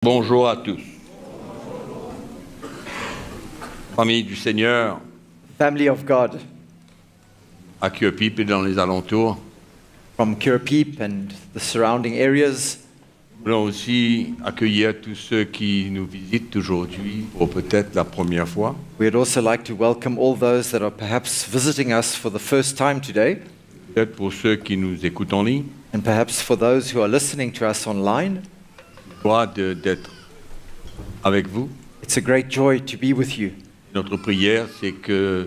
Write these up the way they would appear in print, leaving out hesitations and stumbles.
Bonjour à tous. Famille du Seigneur, Family of God à Curepipe et dans les alentours. from Curepipe and the surrounding areas. Nous voulons aussi accueillir tous ceux qui nous visitent aujourd'hui pour peut-être la première fois. We'd also like to welcome all those that are perhaps visiting us for the first time today, Peut-être pour ceux qui nous écoutent en ligne. and perhaps for those who are listening to us online. Joie d'être avec vous. It's a great joy to be with you. Notre prière, c'est que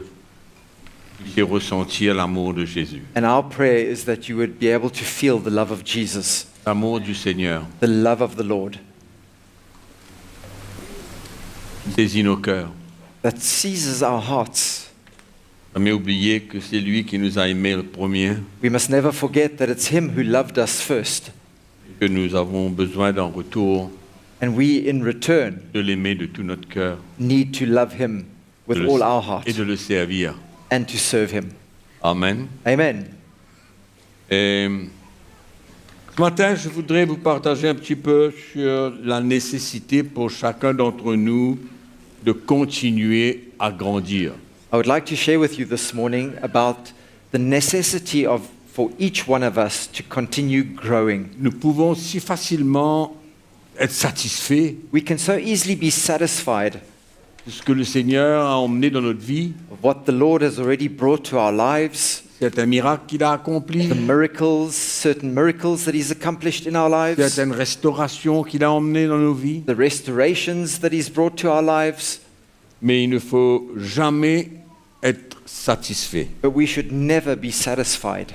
vous puissiez ressentir l'amour de Jésus, And our prayer is that you would be able to feel the love of Jesus, l'amour du Seigneur, the love of the Lord, qui saisit nos cœurs. that seizes our hearts. Jamais oublier que c'est lui qui nous a aimés le premier, We must never forget that it's Him who loved us first, que nous avons besoin d'un retour, and we, in return, de l'aimer de tout notre cœur need to love Him with all our heart et de le servir. and to serve Him. Amen. Amen. Et ce matin, je voudrais vous partager un petit peu sur la nécessité pour chacun d'entre nous de continuer à grandir. I would like to share with you this morning about the necessity for each one of us to continue growing. Nous pouvons si facilement être satisfaits We can so easily be satisfied de ce que le Seigneur a emmené dans notre vie. of what the Lord has already brought to our lives, C'est un miracle qu'il a accompli, the miracles, certain miracles that He's accomplished in our lives, certaines restaurations qu'il a emmenées dans nos vies. the restorations that He's brought to our lives, Mais il ne faut jamais être satisfait. but we should never be satisfied.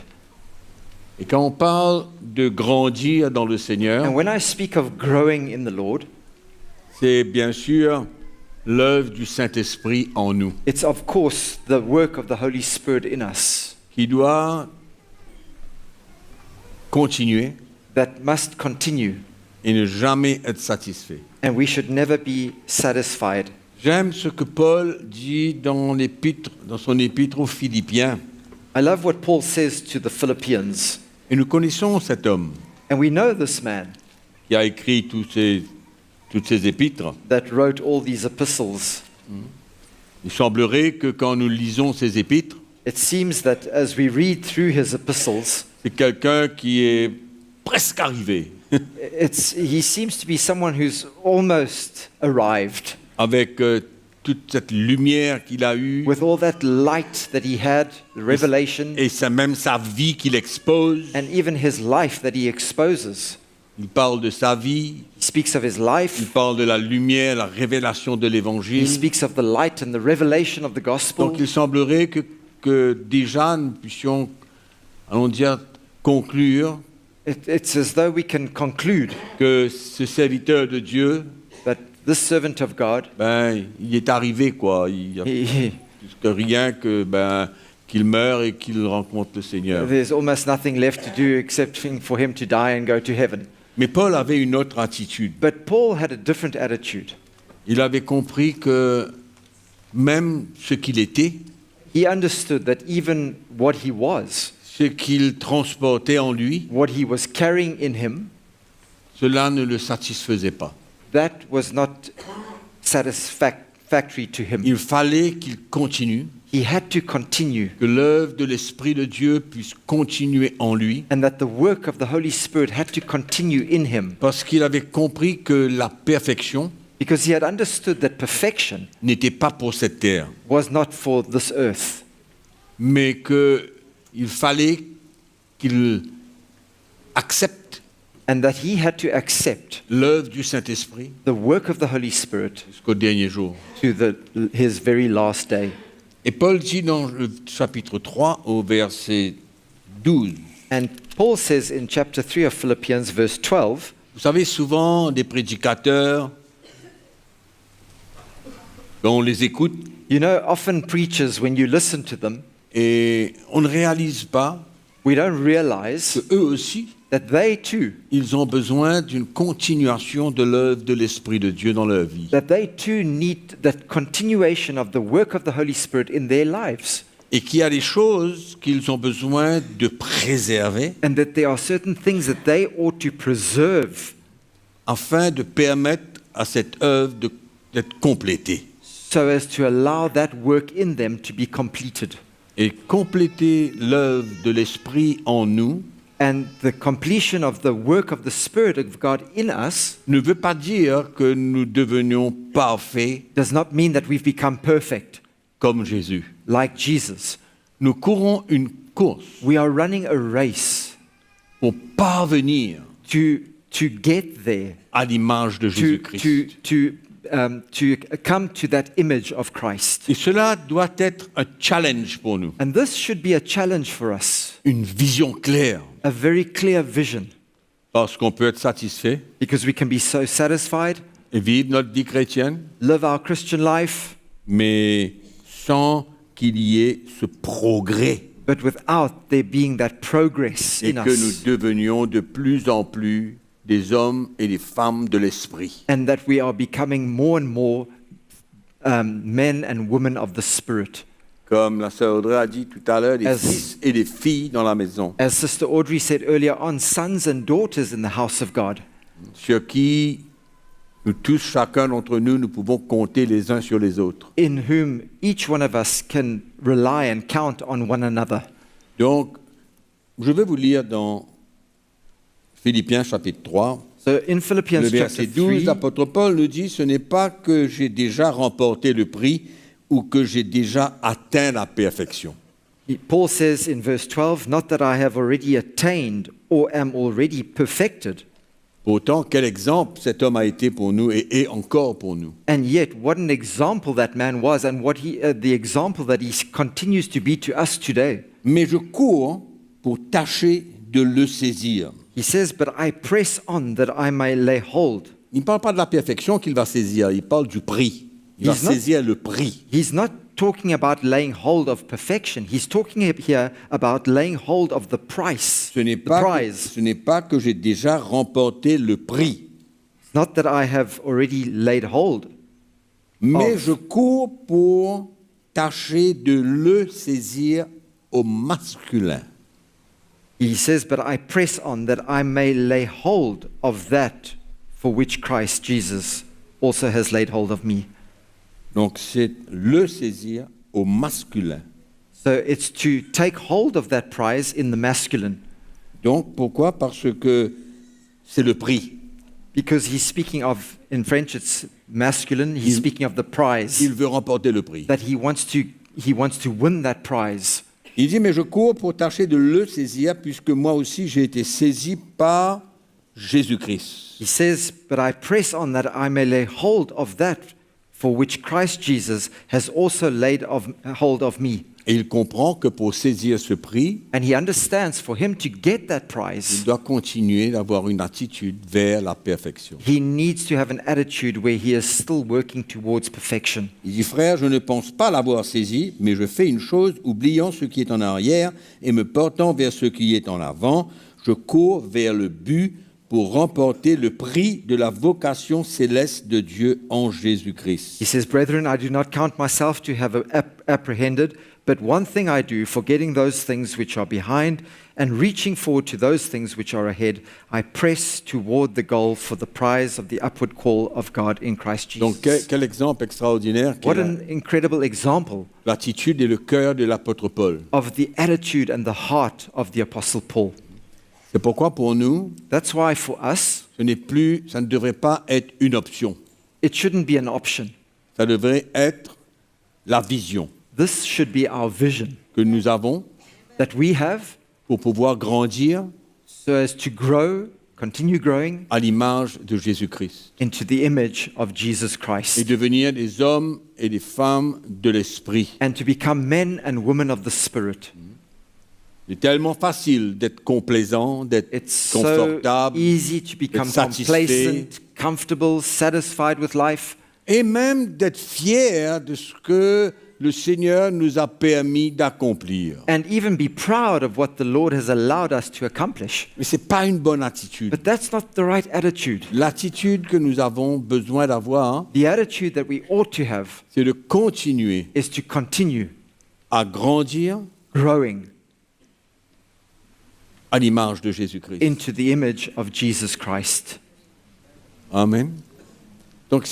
Et quand on parle de grandir dans le Seigneur, And when I speak of growing in the Lord, c'est bien sûr l'œuvre du Saint-Esprit en nous, it's of course the work of the Holy Spirit in us qui doit continuer that must continue, et ne jamais être satisfait. and we should never be satisfied. J'aime ce que Paul dit dans son épître aux Philippiens. I love what Paul says to the Philippians, Et nous connaissons cet homme and we know this man qui a écrit toutes ces épîtres. that wrote all these epistles. Il semblerait que quand nous lisons ces épîtres, It seems that as we read through his epistles, c'est quelqu'un qui est presque arrivé, he seems to be someone who's almost arrived avec toute cette lumière qu'il a eue, with all that light that he had, the revelation, et c'est même sa vie qu'il expose. and even his life that he exposes. Il parle de sa vie, He speaks of his il life, parle de la lumière, la révélation de he l'Évangile. speaks of the light and the revelation of the gospel. Donc il semblerait que déjà nous puissions, allons dire, conclure It's as though we can conclude que ce serviteur de Dieu, that this servant of God, il est arrivé quoi. Il y a he, plus que rien que qu'il meure et qu'il rencontre le Seigneur. there's almost nothing left to do except for him to die and go to heaven. Mais Paul avait une autre attitude. But Paul had a different attitude. Il avait compris que même ce qu'il était, He understood that even what he was, ce qu'il transportait en lui, what he was carrying in him, cela ne le satisfaisait pas. that was not satisfactory to him. Il fallait qu'il continue, He had to continue, que l'œuvre de l'Esprit de Dieu puisse continuer en lui, and that the work of the Holy Spirit had to continue in him, parce qu'il avait compris que la perfection because he had understood that perfection n'était pas pour cette terre, was not for this earth, mais qu'il fallait qu'il accepte and that he had to accept l'œuvre du Saint-Esprit the work of the Holy Spirit jusqu'au dernier jour. to his very last day. Et Paul dit dans le chapitre 3 au verset 12, And Paul says in chapter 3 of Philippians, verse 12, vous savez, souvent des prédicateurs, quand on les écoute, you know, often preachers, when you listen to them, et on ne réalise pas we don't realize qu'eux aussi, that they too, ils ont besoin d'une continuation de l'œuvre de l'Esprit de Dieu dans leur vie. that they too need that continuation of the work of the Holy Spirit in their lives. Et qu'il y a des choses qu'ils ont besoin de préserver And that there are certain things that they ought to preserve afin de permettre à cette œuvre d'être complétée. so as to allow that work in them to be completed. Et compléter l'œuvre de l'Esprit en nous And the completion of the work of the Spirit of God in us ne veut pas dire que nous devenions parfaits does not mean that we've become perfect comme Jésus. like Jesus. Nous courons une course We are running a race pour parvenir to get there, à l'image de to Jésus-Christ. to come to that image of Christ. Et cela doit être un challenge pour nous, And this should be a challenge for us, une vision claire, a very clear vision, parce qu'on peut être satisfait because we can be so satisfied, et vivre notre vie chrétienne, live our Christian life, mais sans qu'il y ait ce progrès but without there being that progress et in que nous us, devenions de plus en plus des hommes et des femmes de l'esprit. and that we are becoming more and more men and women of the Spirit. Comme la sœur Audrey a dit tout à l'heure, des As- fils et des filles dans la maison, As Sister Audrey said earlier on, sons and daughters in the house of God, sur qui nous tous, chacun d'entre nous, nous pouvons compter les uns sur les autres. in whom each one of us can rely and count on one another. Donc, je vais vous lire dans Philippiens chapitre 3, So in Philippians le chapter verset 12, 3, l'apôtre Paul nous dit, ce n'est pas que j'ai déjà remporté le prix ou que j'ai déjà atteint la perfection. Paul says in verse 12, not that I have already attained or am already perfected. Pourtant, quel exemple cet homme a été pour nous et est encore pour nous. And yet, what an example that man was, and what the example that he continues to be to us today. Mais je cours pour tâcher de le saisir. He says, but I press on that I may lay hold. Il ne parle pas de la perfection qu'il va saisir, il parle du prix. Il va He's not- saisir le prix. He's not talking about laying hold of perfection. He's talking here about laying hold of the price, Ce n'est the pas, prize. ce n'est pas que j'ai déjà remporté le prix, Not that I have already laid hold, mais Of. je cours pour tâcher de le saisir au masculin. he says, but I press on that I may lay hold of that for which Christ Jesus also has laid hold of me. Donc c'est le saisir au masculin. So it's to take hold of that prize in the masculine, Donc pourquoi? Parce que c'est le prix. because he's speaking of, in French it's masculine, he's Il- speaking of the prize, Il veut remporter le prix. that he wants to win that prize. Il dit, mais je cours pour tâcher de le saisir, puisque moi aussi j'ai été saisi par Jésus-Christ. He says, but I press on that I may lay hold of that for which Christ Jesus has also laid hold of me. Et il comprend que pour saisir ce prix, And he understands for him to get that il prize, doit continuer d'avoir une attitude vers la perfection. he needs to have an attitude where he is still working towards perfection. Il dit, frère, je ne pense pas l'avoir saisi, mais je fais une chose, oubliant ce qui est en arrière et me portant vers ce qui est en avant, je cours vers le but pour remporter le prix de la vocation céleste de Dieu en Jésus-Christ. He says, brethren, I do not count myself to have apprehended, but one thing I do, forgetting those things which are behind and reaching forward to those things which are ahead, I press toward the goal for the prize of the upward call of God in Christ Jesus. Donc quel exemple extraordinaire What quelle an incredible example l'attitude et le cœur de l'apôtre Paul. of the attitude and the heart of the Apostle Paul. C'est pourquoi pour nous, That's why for us, ça ne devrait pas être une option. it shouldn't be an option. Ça devrait être la vision This should be our vision que nous avons that we have pour pouvoir grandir so as to grow, continue growing à l'image de Jésus-Christ into the image of Jesus et Christ devenir des hommes et des femmes de l'esprit. and to become men and women of the Spirit. C'est tellement facile d'être complaisant, d'être It's so confortable easy to become satisfait. complacent, comfortable, satisfied with life, et même d'être fier de ce que le Seigneur nous a permis d'accomplir. and even be proud of what the Lord has allowed us to accomplish. Mais ce n'est pas une bonne attitude. But that's not the right attitude. L'attitude que nous avons besoin d'avoir, The attitude that we ought to have c'est de continuer is to continue à grandir growing à l'image de Jésus-Christ. into the image of Jesus Christ. Amen. Donc,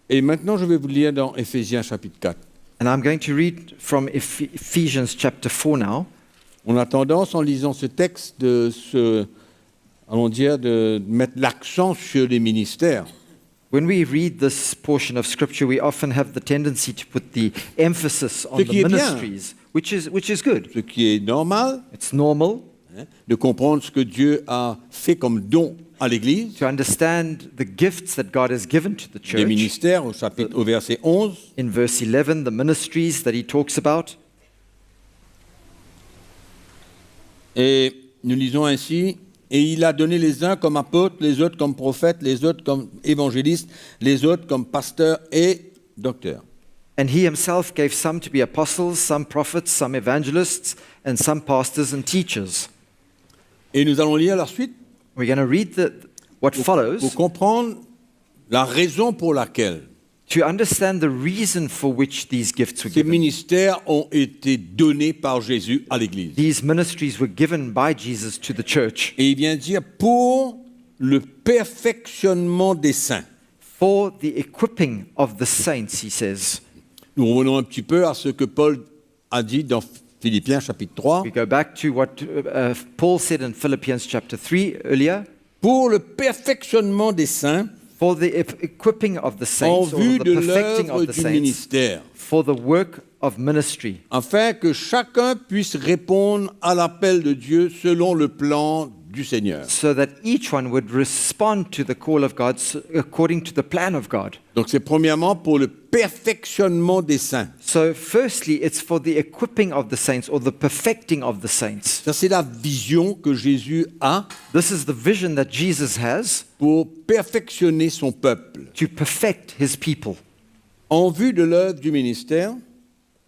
Et maintenant, je vais vous lire dans Éphésiens chapitre 4. And I'm going to read from Ephesians chapter 4 now. On a tendance, en lisant ce texte, de mettre l'accent sur les ministères. When we read this portion of Scripture, we often have the tendency to put the emphasis on Ce qui the est bien. ministries, which is good. Ce qui est normal, It's normal de comprendre ce que Dieu a fait comme don à l'Église, to understand the gifts that God has given to the les church. ministères, au verset 11. In verse 11, the ministries that he talks about. Et nous lisons ainsi, et il a donné les uns comme apôtres, les autres comme prophètes, les autres comme évangélistes, les autres comme pasteurs et docteurs. And he himself gave some to be apostles, some prophets, some evangelists, and some pastors and teachers. Et nous allons lire la suite We're going to read what follows pour comprendre la raison pour laquelle to understand the reason for which these gifts were ces given. ministères ont été donnés par Jésus à l'Église. These ministries were given by Jesus to the church Et il vient dire pour le perfectionnement des saints. for the equipping of the saints, he says. Nous revenons un petit peu à ce que Paul a dit dans Philippiens chapitre 3. We go back to what Paul said in Philippians chapter 3 earlier. Pour le perfectionnement des saints, For the equipping of the en saints, or vue the de perfecting l'œuvre of the du saints, ministère, for the work of ministry, afin que chacun puisse répondre à l'appel de Dieu selon le plan du Seigneur. so that each one would respond to the call of God according to the plan of God. Donc c'est premièrement pour le perfectionnement des saints. So firstly, it's for the equipping of the saints or the perfecting of the saints. Ça c'est la vision que Jésus a This is the vision that Jesus has pour perfectionner son peuple. to perfect his people En vue de l'œuvre du ministère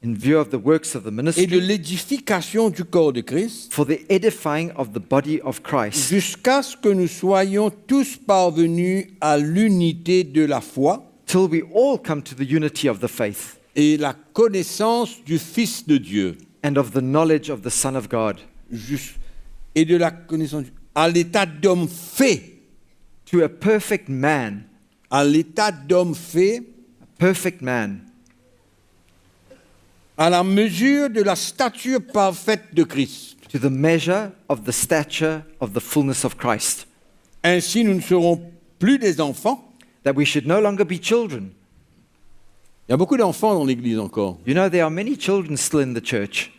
in view of the works of the et de ministry, l'édification du corps de Christ, for the edifying of the body of Christ, jusqu'à ce que nous soyons tous parvenus à l'unité de la foi till we all come to the unity of the faith et la connaissance du Fils de Dieu. and of the knowledge of the Son of God, Et de la connaissance à l'état d'homme fait, to a perfect man, à l'état d'homme fait, perfect man, à la mesure de la stature parfaite de Christ. to the measure of the stature of the fullness of Christ, Ainsi, nous ne serons plus des enfants. that we should no longer be children. Il y a beaucoup d'enfants dans l'Église encore. You know, there are many children still in the church,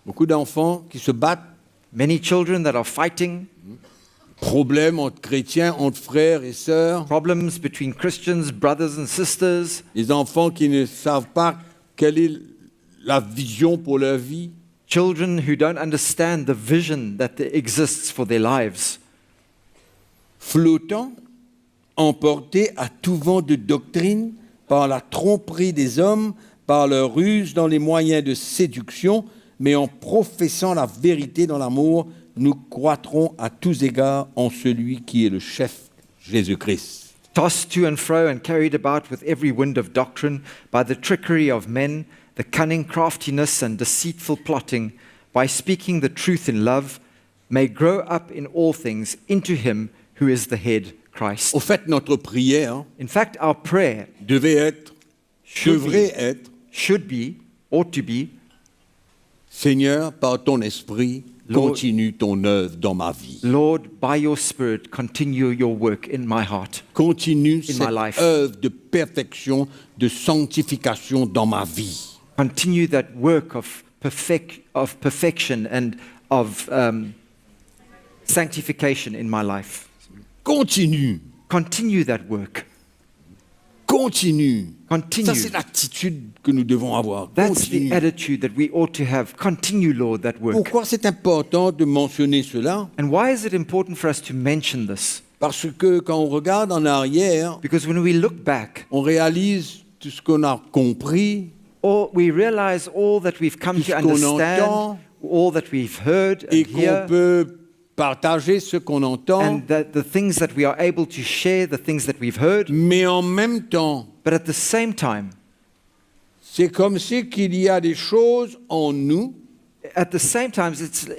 Beaucoup d'enfants qui se battent. many children that are fighting, Problèmes entre chrétiens, entre frères et sœurs. problems between Christians, brothers and sisters, Des enfants qui ne savent pas quelle est la vision pour leur vie. children who don't understand the vision that exists for their lives, Flottants, emportés à tout vent de doctrine par la tromperie des hommes, par leur ruse dans les moyens de séduction, mais en professant la vérité dans l'amour, nous croîtrons à tous égards en celui qui est le chef, Jésus-Christ. tossed to and fro and carried about with every wind of doctrine by the trickery of men, the cunning craftiness and deceitful plotting, by speaking the truth in love, may grow up in all things into him who is the head, Christ. Au fait, notre prière In fact, our prayer devrait être, should be, ought to be, Seigneur, par ton esprit, Lord- continue ton œuvre dans ma vie. Lord, by your Spirit, continue your work in my heart. Continue In my cette life. œuvre de perfection, de sanctification dans ma vie. Continue that work of perfection and of sanctification in my life. Continue. Continue that work. Continue. Continue. Ça, c'est l'attitude que nous devons avoir. That's the Continue. attitude that we ought to have. Continue, Lord, that work. Pourquoi c'est important de mentionner cela? And why is it important for us to mention this? Parce que quand on regarde en arrière, Because when we look back, on réalise tout ce qu'on a compris, we realize all that we've come Tout to ce qu'on understand, entend, all that we've heard et and qu'on hear, peut partager ce qu'on entend, and that the things that we are able to share, the things that we've heard. mais en même temps, But at the same time, c'est comme si qu'il y a des choses en nous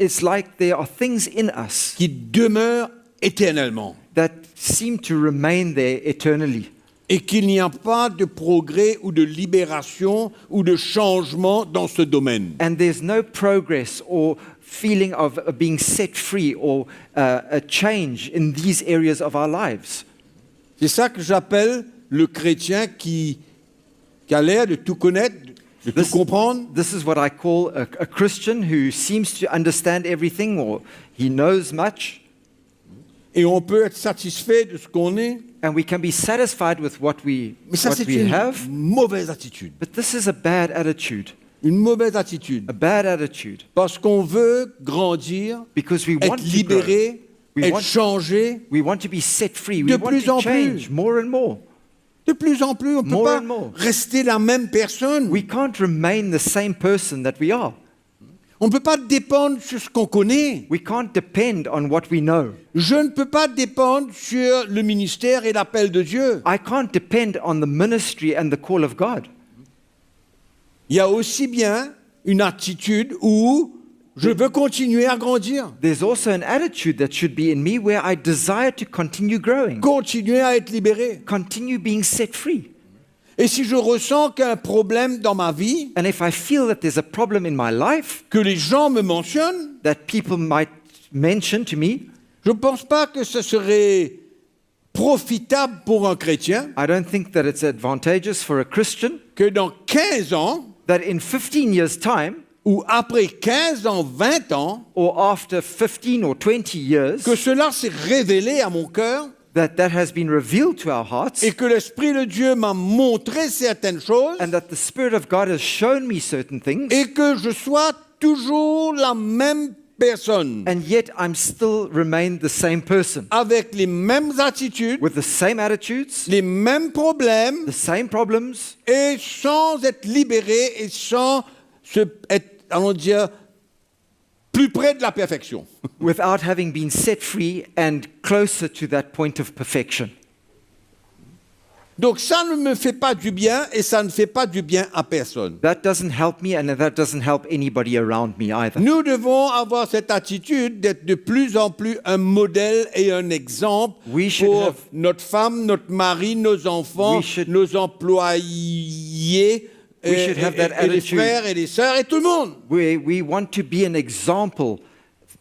it's like there are things in us qui demeurent éternellement. that seem to remain there eternally. et qu'il n'y a pas de progrès ou de libération ou de changement dans ce domaine. And there's no progress or feeling of being set free or a change in these areas of our lives. C'est ça que j'appelle le chrétien qui a l'air de tout connaître, de tout comprendre, This is what I call a Christian who seems to understand everything or he knows much, et on peut être satisfait de ce qu'on est. and we can be satisfied with what we Mais ça, c'est une have. mauvaise attitude. But this is a bad attitude, Une mauvaise attitude. a bad attitude, Parce qu'on veut grandir, because we want être to grow. libéré, We être want- changé. We want to be set free. De We want plus to en change plus. more and more. De plus en plus, on ne peut More pas and more. rester la même personne. We can't remain the same person that we are. On ne peut pas dépendre sur ce qu'on connaît. We can't depend on what we know. Je ne peux pas dépendre sur le ministère et l'appel de Dieu. I can't depend on the ministry and the call of God. Il y a aussi bien une attitude où je veux continuer à grandir, There's also an attitude that should be in me where I desire to continue growing, continuer à être libéré. continue being set free. Et si je ressens qu'il y a un problème dans ma vie, And if I feel that there's a problem in my life que les gens me mentionnent, that people might mention to me, je ne pense pas que ce serait profitable pour un chrétien I don't think that it's advantageous for a Christian que dans 15 ans, that in 15 years' time, ou après 15 ans, 20 ans, or after 15 or 20 years, que cela s'est révélé à mon cœur that has been revealed to our hearts, et que l'Esprit de Dieu m'a montré certaines choses and that the Spirit of God has shown me certain things, et que je sois toujours la même personne, and yet I'm still remain the same person, avec les mêmes attitudes, with the same attitudes, les mêmes problèmes the same problems, et sans être libéré et sans être, allons dire, plus près de la perfection. without having been set free and closer to that point of perfection. Donc ça ne me fait pas du bien et ça ne fait pas du bien à personne. That doesn't help me, and that doesn't help anybody around me either. Nous devons avoir cette attitude d'être de plus en plus un modèle et un exemple We should pour have- notre femme, notre mari, nos enfants, We should- nos employés, We should have that et les attitude. frères et les sœurs et tout le monde. We want to be an example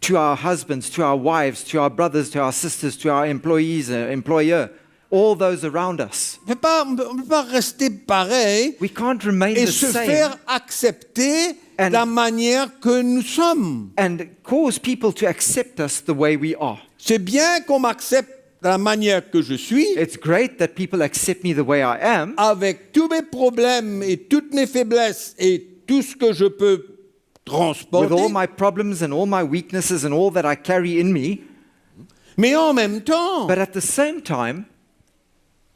to our husbands, to our wives, to our brothers, to our sisters, to our employees, employer, all those around us. On ne peut pas rester pareil We can't remain et the se same faire accepter And- la manière que nous sommes. and cause people to accept us the way we are. C'est bien qu'on m'accepte de la manière que je suis, It's great that people accept me the way I am, avec tous mes problèmes et toutes mes faiblesses et tout ce que je peux with transporter, all my problems and all my weaknesses and all that I carry in me. mais en même temps, But at the same time,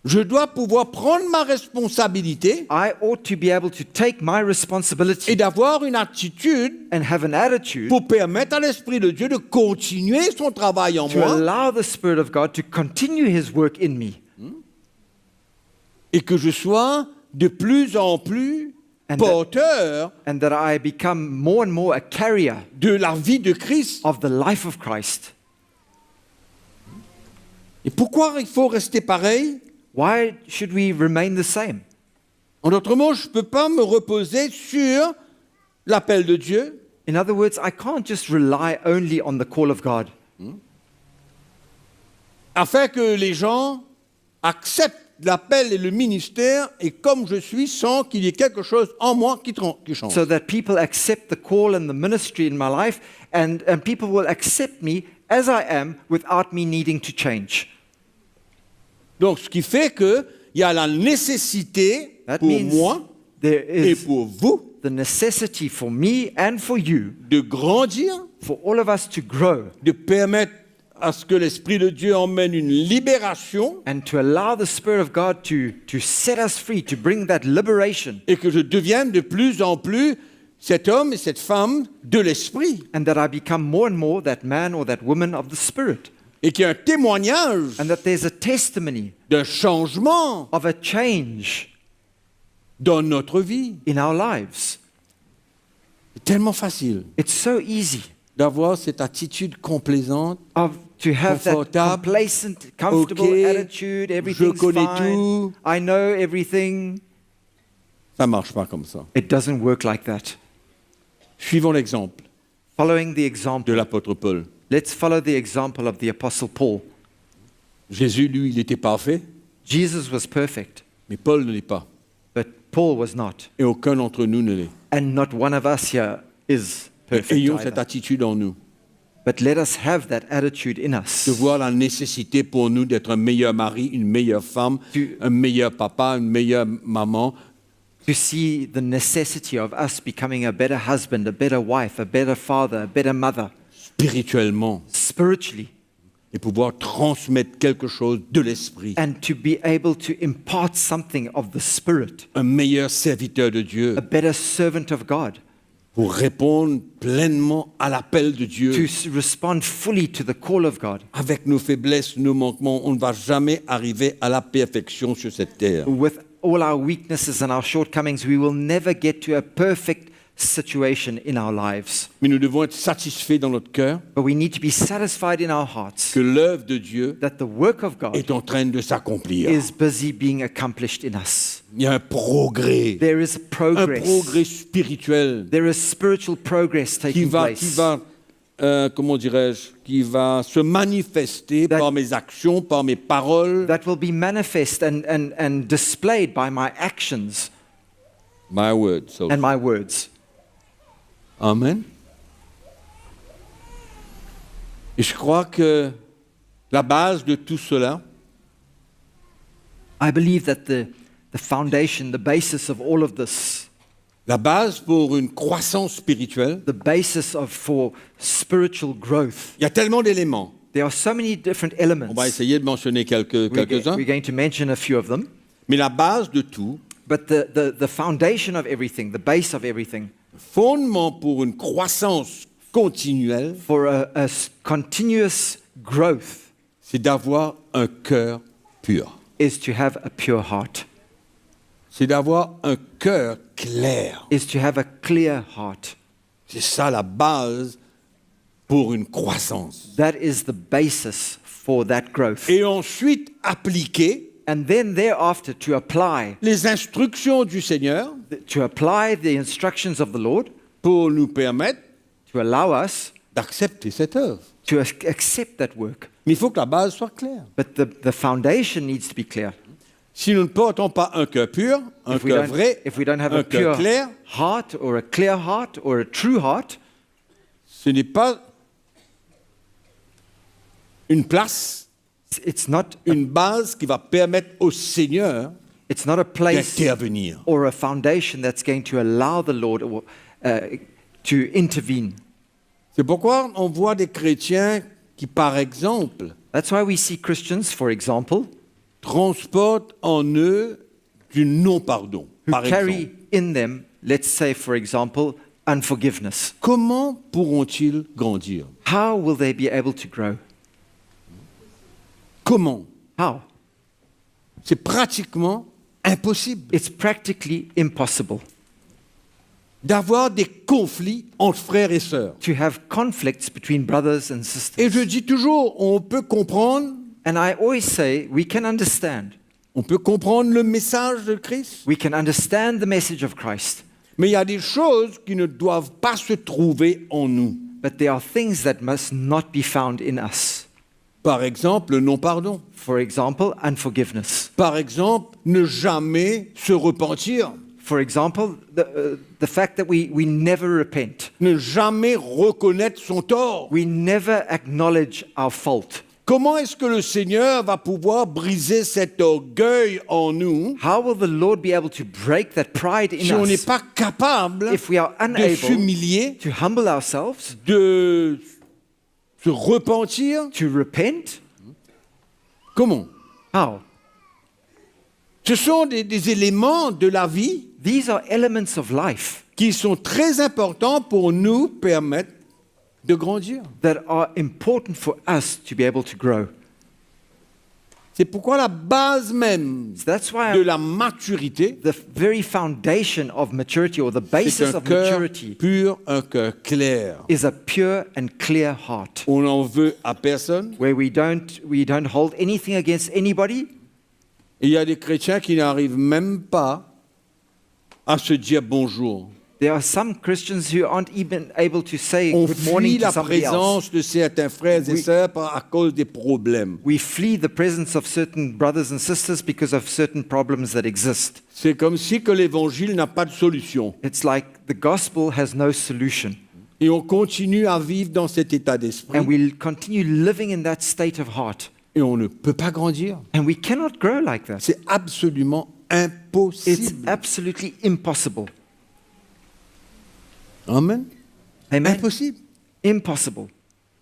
je dois pouvoir prendre ma responsabilité I ought to be able to take my et responsibility d'avoir une attitude and have an attitude pour permettre à l'Esprit de Dieu de continuer son travail en to moi allow the Spirit of God to continue His work in me. et que je sois de plus en plus And porteur And that I become more and more a carrier de la vie de Christ. of the life of Christ. Et pourquoi il faut rester pareil? Why should we remain the same? En d'autres mots, je ne peux pas me reposer sur l'appel de Dieu, In other words, I can't just rely only on the call of God afin que les gens acceptent l'appel et le ministère et comme je suis sans qu'il y ait quelque chose en moi qui change. so that people accept the call and the ministry in my life, and people will accept me as I am without me needing to change. Donc ce qui fait qu'il y a la nécessité That pour means moi there et is pour vous the necessity for me and for you, de grandir, for all of us to grow de permettre à ce que l'Esprit de Dieu emmène une libération and to allow the Spirit of God to set us free, to bring that liberation, et que je devienne de plus en plus cet homme et cette femme de l'Esprit and that I become more and more that man or that woman of the Spirit, et qu'il y a un témoignage and that there's a testimony d'un changement of a change dans notre vie. in our lives. C'est tellement facile It's so easy d'avoir cette attitude complaisante To have that confortable, complacent, comfortable ok, attitude, je everything's connais fine, tout. I know everything. Ça ne marche pas comme ça. It doesn't work like that. Suivons l'exemple Following the de example, l'apôtre Paul. let's follow the example of the Apostle Paul. Jésus, lui, il était parfait, Jesus was perfect, mais Paul ne l'est pas. but Paul was not. Et aucun d'entre nous ne l'est. And not one of us here is perfect Ayons cette either. attitude en nous, But let us have that attitude in us. de voir la nécessité pour nous d'être un meilleur mari, une meilleure femme, un meilleur papa, une meilleure maman, To see the necessity of us becoming a better husband, a better wife, a better father, a better mother, spirituellement, spiritually, et pouvoir transmettre quelque chose de l'esprit. and to be able to impart something of the Spirit, Un meilleur serviteur de Dieu a better servant of God, pour répondre pleinement à l'appel de to Dieu. respond fully to the call of God. Avec nos faiblesses, nos manquements, on ne va jamais arriver à la perfection sur cette terre. With all our weaknesses and our shortcomings, we will never get to a perfect situation in our lives. Mais nous devons être satisfaits dans notre cœur But we need to be satisfied in our hearts que l'œuvre de Dieu that the work of God est en train de s'accomplir. is busy being accomplished in us. Il y a un progrès There is progress. spirituel There is spiritual progress qui taking va, place comment dirais-je, qui va se manifester That- par mes actions, par mes paroles. that will be manifest and displayed by my actions My word. So. and my words. Amen. Et je crois que la base de tout cela, I believe that the foundation, the basis of all of this, la base pour une croissance spirituelle, the basis for spiritual growth, il y a tellement d'éléments. there are so many different elements. On va essayer de mentionner quelques-uns. We're going to mention a few of them. Mais la base de tout, But the foundation of everything, the base of everything, fondement pour une croissance continuelle, for a continuous growth c'est d'avoir un cœur pur. is to have a pure heart, C'est d'avoir un cœur clair. is to have a clear heart. C'est ça la base pour une croissance. That is the basis for that growth. Et ensuite, appliquer And then thereafter to apply les instructions du Seigneur the instructions of the Lord, pour nous permettre to allow us d'accepter cette œuvre. to accept that work. Mais il faut que la base soit claire. But the foundation needs to be clear. Si nous ne portons pas un cœur pur, un If we cœur vrai, if we don't have un a cœur pure clair, heart or a clear heart or a true heart, ce n'est pas une place, it's not une base qui va permettre au Seigneur it's not a place d'intervenir. or a foundation that's going to allow the Lord to intervene. C'est pourquoi on voit des chrétiens qui, par exemple, That's why we see Christians, for example, transportent en eux du non-pardon. who Par carry exemple, in them, let's say, for example, unforgiveness. comment pourront-ils grandir? How will they be able to grow? Comment? How? C'est pratiquement impossible It's practically impossible d'avoir des conflits entre frères et sœurs. to have conflicts between brothers and sisters. Et je dis toujours, on peut comprendre And I always say we can understand. le message de Christ, We can understand the message of Christ. mais il y a des choses qui ne doivent pas se trouver en nous. But there are things that must not be found in us. Par exemple, le non-pardon. For example, unforgiveness. Par exemple, ne jamais se repentir. For example, the fact that we never repent. Ne jamais reconnaître son tort. We never acknowledge our fault. Comment est-ce que le Seigneur va pouvoir briser cet orgueil en nous How will the Lord be able to break that pride in si on n'est us pas capable if we are de unable s'humilier, to humble ourselves, de se repentir? to repent? Comment? How? Ce sont des éléments de la vie These are elements of life qui sont très importants pour nous permettre de grandir. that are important for us to be able to grow. C'est pourquoi la base même So that's why de la maturité, the very foundation of maturity, or the c'est basis un of cœur maturity, pur, un cœur clair. is a pure and clear heart, On n'en veut à personne. where we don't hold anything against anybody. Et il y a des chrétiens qui n'arrivent même pas à se dire bonjour. There are some Christians who aren't even able to say On good morning fuit to la somebody else. présence de certains frères et Oui. sœurs à cause des problèmes. We flee the presence of certain brothers and sisters because of certain problems that exist. C'est comme si que l'évangile n'a pas de solution. It's like the gospel has no solution. Et on continue à vivre dans cet état d'esprit. And we'll continue living in that state of heart. Et on ne peut pas grandir. And we cannot grow like that. C'est absolument It's impossible. absolutely impossible. Amen. Amen. Impossible. Impossible.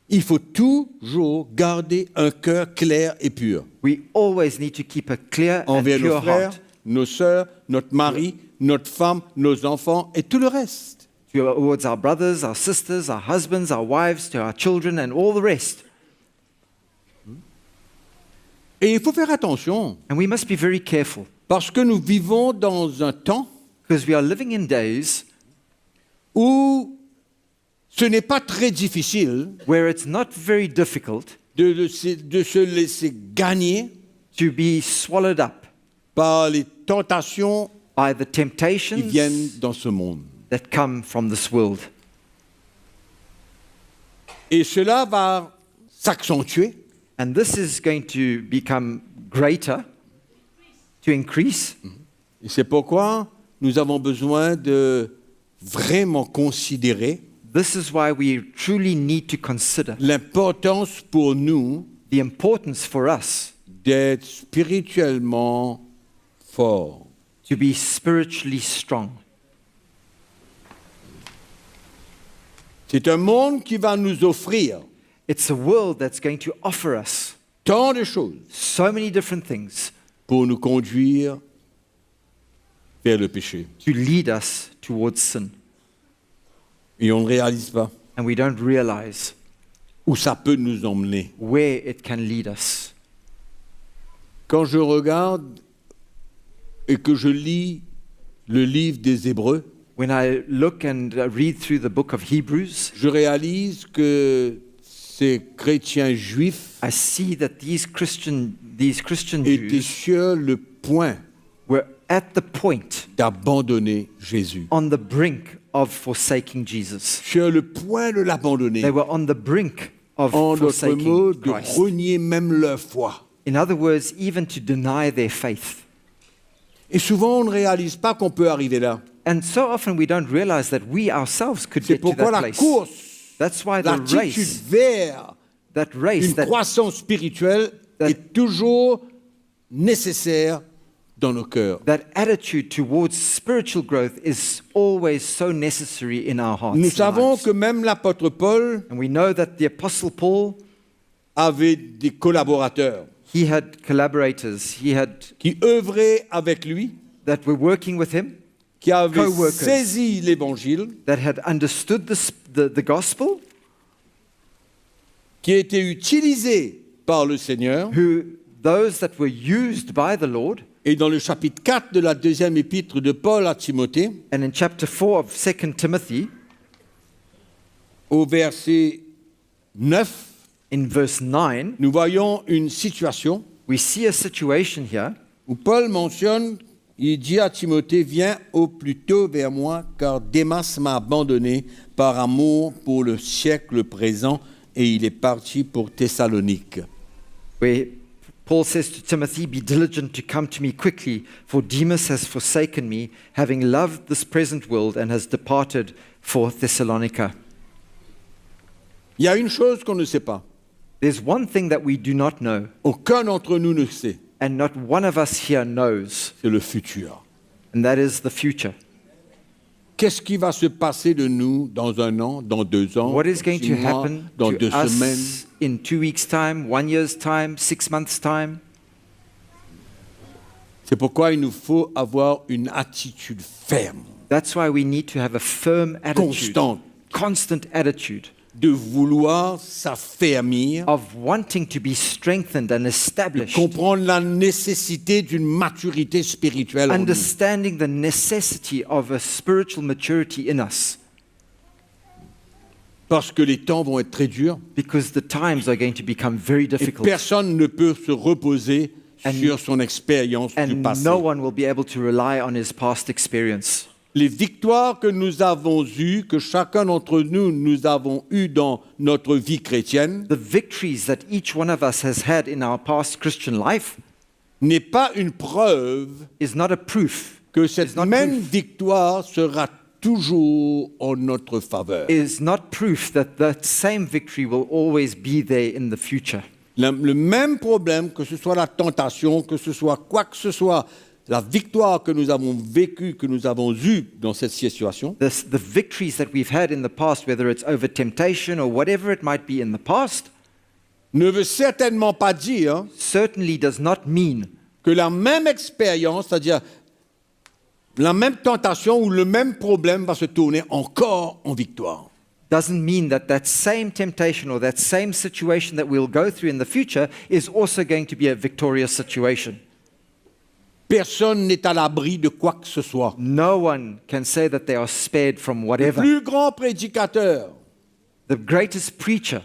Il faut toujours garder un cœur clair et pur We always need to keep a clear and envers nos pure frères, heart nos sœurs, notre mari, notre femme, nos enfants et tout le reste. towards our brothers, our sisters, our husbands, our wives, to our children, and all the rest. Et il faut faire attention And we must be very careful, parce que nous vivons dans un temps because we are living in days où ce n'est pas très difficile where it's not very difficult de se laisser gagner to be swallowed up par les tentations by the qui temptations viennent dans ce monde. that come from this world. Et cela va s'accentuer And this is going to become greater, to increase. et c'est pourquoi nous avons besoin de vraiment considérer This is why we truly need to consider l'importance pour nous the importance for us d'être spirituellement forts. to be spiritually strong. C'est un monde qui va nous offrir It's a world that's going to offer us tant de choses so many different things pour nous conduire vers le péché. to lead us towards sin. Et on ne réalise pas And we don't realize où ça peut nous emmener. where it can lead us. Quand je regarde et que je lis le livre des Hébreux, When I look and read through the book of Hebrews, je réalise que ces chrétiens juifs I see that these Christian étaient Jews sur le point were at the point, d'abandonner Jésus. on the brink of forsaking Jesus. Sur le point de l'abandonner. They were on the brink of En d'autres forsaking mots, de Christ. renier même leur foi. In other words, even to deny their faith. Et souvent, on ne réalise pas qu'on peut arriver là. And so often we don't realize that we ourselves could C'est get to pourquoi that la place. course, That's why the l'attitude race, vers that race, une that, croissance spirituelle est toujours nécessaire dans nos cœurs. that attitude towards spiritual growth is always so necessary in our hearts. Nous and savons lives. que même l'apôtre Paul And we know that the Apostle Paul, avait des collaborateurs he had collaborators, he had qui œuvraient avec lui, that were working with him, qui avaient Co-workers. saisi l'évangile, that had understood the gospel, qui étaient utilisés par le Seigneur. those that were used by the Lord. Et dans le chapitre 4 de la deuxième épître de Paul à Timothée, And in chapter 4 of 2 Timothy, au verset 9, in verse 9, nous voyons une situation we see a situation here où Paul mentionne, il dit à Timothée, viens au plus tôt vers moi, car Démas m'a abandonné par amour pour le siècle présent, et il est parti pour Thessalonique. where Paul says to Timothy, be diligent to come to me quickly, for Demas has forsaken me, having loved this present world, and has departed for Thessalonica. Il y a une chose qu'on ne sait pas. There's one thing that we do not know, Aucun d'entre nous ne sait. and not one of us here knows, C'est le futur. and that is the future. Qu'est-ce qui va se passer de nous dans un an, dans 2 ans, What is going dans 6 to mois, happen dans to 2 semaines? us in 2 weeks' time, 1 year's time, 6 months' time? C'est pourquoi il nous faut avoir une attitude ferme, That's why we need to have a firm attitude, constante, constant attitude, de vouloir s'affermir, of wanting to be strengthened and established, comprendre la nécessité d'une maturité spirituelle en nous. understanding the necessity of a spiritual maturity in us, Parce que les temps vont être très durs because the times are going to become very et difficult. personne ne peut se reposer sur son expérience du And passé. no one will be able to rely on his past experience. Les victoires que nous avons eues, que chacun d'entre nous avons eues dans notre vie chrétienne, The victories that each one of us has had in our past Christian life n'est pas une preuve is not a proof, que cette It's not même proof. victoire sera toujours en notre faveur. is not proof that that same victory will always be there in the future. Le même problème, que ce soit la tentation, que ce soit quoi que ce soit, la victoire que nous avons vécue, que nous avons eue dans cette situation, The victories that we've had in the past, whether it's over temptation or whatever it might be in the past, ne veut certainement pas dire certainly does not mean que la même expérience, c'est-à-dire la même tentation ou le même problème va se tourner encore en victoire. doesn't mean that that same temptation or that same situation that we'll go through in the future is also going to be a victorious situation. Personne n'est à l'abri de quoi que ce soit. No one can say that they are spared from Le whatever. plus grand prédicateur, The greatest preacher,